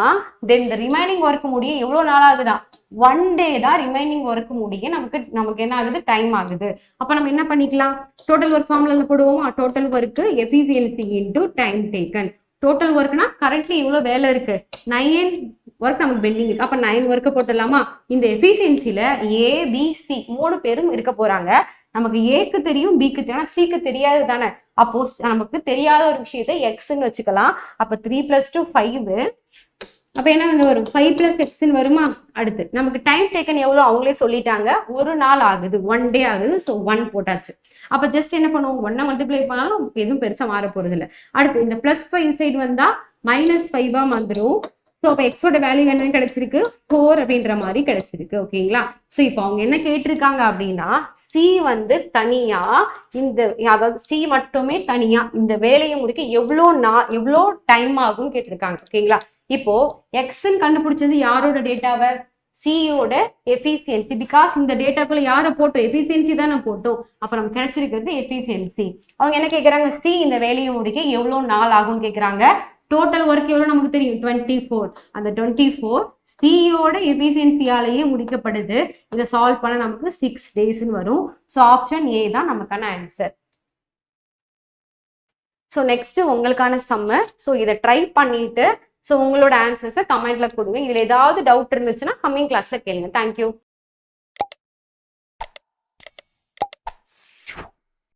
தென் இந்த ரிமைனிங் ஒர்க் முடிய எவ்வளவு நாள் ஆகுதான், 1 day தான் ரிமைனிங் ஒர்க் முடிய நமக்கு என்ன ஆகுது, டைம் ஆகுது. அப்ப நம்ம என்ன பண்ணிக்கலாம், டோட்டல் ஒர்க் ஃபார்முலால போடுவோமா, total work efficiency into time taken. டோட்டல் ஒர்க்னா கரண்ட்லி இவ்வளவு வேலை இருக்கு, 9 ஒர்க் நமக்கு பெண்டிங் இருக்கு, அப்ப 9 ஒர்க்கை போட்டுடலாமா. இந்த எஃபிஷியன்சில ஏ பி சி 3 பேரும் இருக்க போறாங்க. நமக்கு ஏக்கு தெரியும், பிக்கு தெரியும், சிக்கு தெரியாது தானே. அப்போ நமக்கு தெரியாத ஒரு விஷயத்தை எக்ஸ்ன்னு வச்சுக்கலாம். அப்ப 3 + 2 5. அப்ப என்ன வரும், 5 + x வருமா. அடுத்து நமக்கு டைம் டேக்கன் எவ்வளவு அவங்களே சொல்லிட்டாங்க, 1 நாள் ஆகுது, 1 day ஆகுது. ஸோ 1 போட்டாச்சு. அப்ப ஜஸ்ட் என்ன பண்ணுவோம், 1 மல்டிப்ளை பண்ணாலும் எதுவும் பெருசா மாற போறது இல்லை. அடுத்து இந்த +5 இன்சைட் வந்தா -5 வந்துடும். ஸோ அப்போ எக்ஸோட வேல்யூ என்னன்னு கிடைச்சிருக்கு, 4 அப்படின்ற மாதிரி கிடைச்சிருக்கு. ஓகேங்களா. ஸோ இப்போ அவங்க என்ன கேட்டிருக்காங்க அப்படின்னா, சி வந்து தனியா இந்த, அதாவது சி மட்டுமே தனியா இந்த வேலையை முடிக்க எவ்வளோ டைம் ஆகும்னு கேட்டிருக்காங்க. ஓகேங்களா. இப்போ எக்ஸ்ன்னு கண்டுபிடிச்சது யாரோட டேட்டாவை, சியோட எஃபிஷியன்சி. பிகாஸ் இந்த டேட்டாக்குள்ள யாரை போட்டோம், எஃபிஷியன்சி தானே போட்டோம். அப்ப நமக்கு கிடைச்சிருக்கிறது எஃபிஷியன்சி. அவங்க என்ன கேட்கறாங்க, சி இந்த வேலையை முடிக்க எவ்வளவு நாள் ஆகும்னு கேட்கறாங்க. டோட்டல் ஒர்க் எவ்வளவு நமக்கு தெரியும், 24. அந்த 24 சியோட எஃபிஷியன்சியாலேயே முடிக்கப்படுது. இதை சால்வ் பண்ண நமக்கு 6 days வரும். ஸோ ஆப்ஷன் ஏ தான் நமக்கான ஆன்சர். ஸோ நெக்ஸ்ட் உங்களுக்கான சம்ம. ஸோ இதை ட்ரை பண்ணிட்டு ஸோ உங்களோட ஆன்சர்ஸை கமெண்ட்ல கொடுங்க. இதுல ஏதாவது டவுட் இருந்துச்சுன்னா கம்மிங் கிளாஸ்ல கேளுங்க. தேங்க்யூ.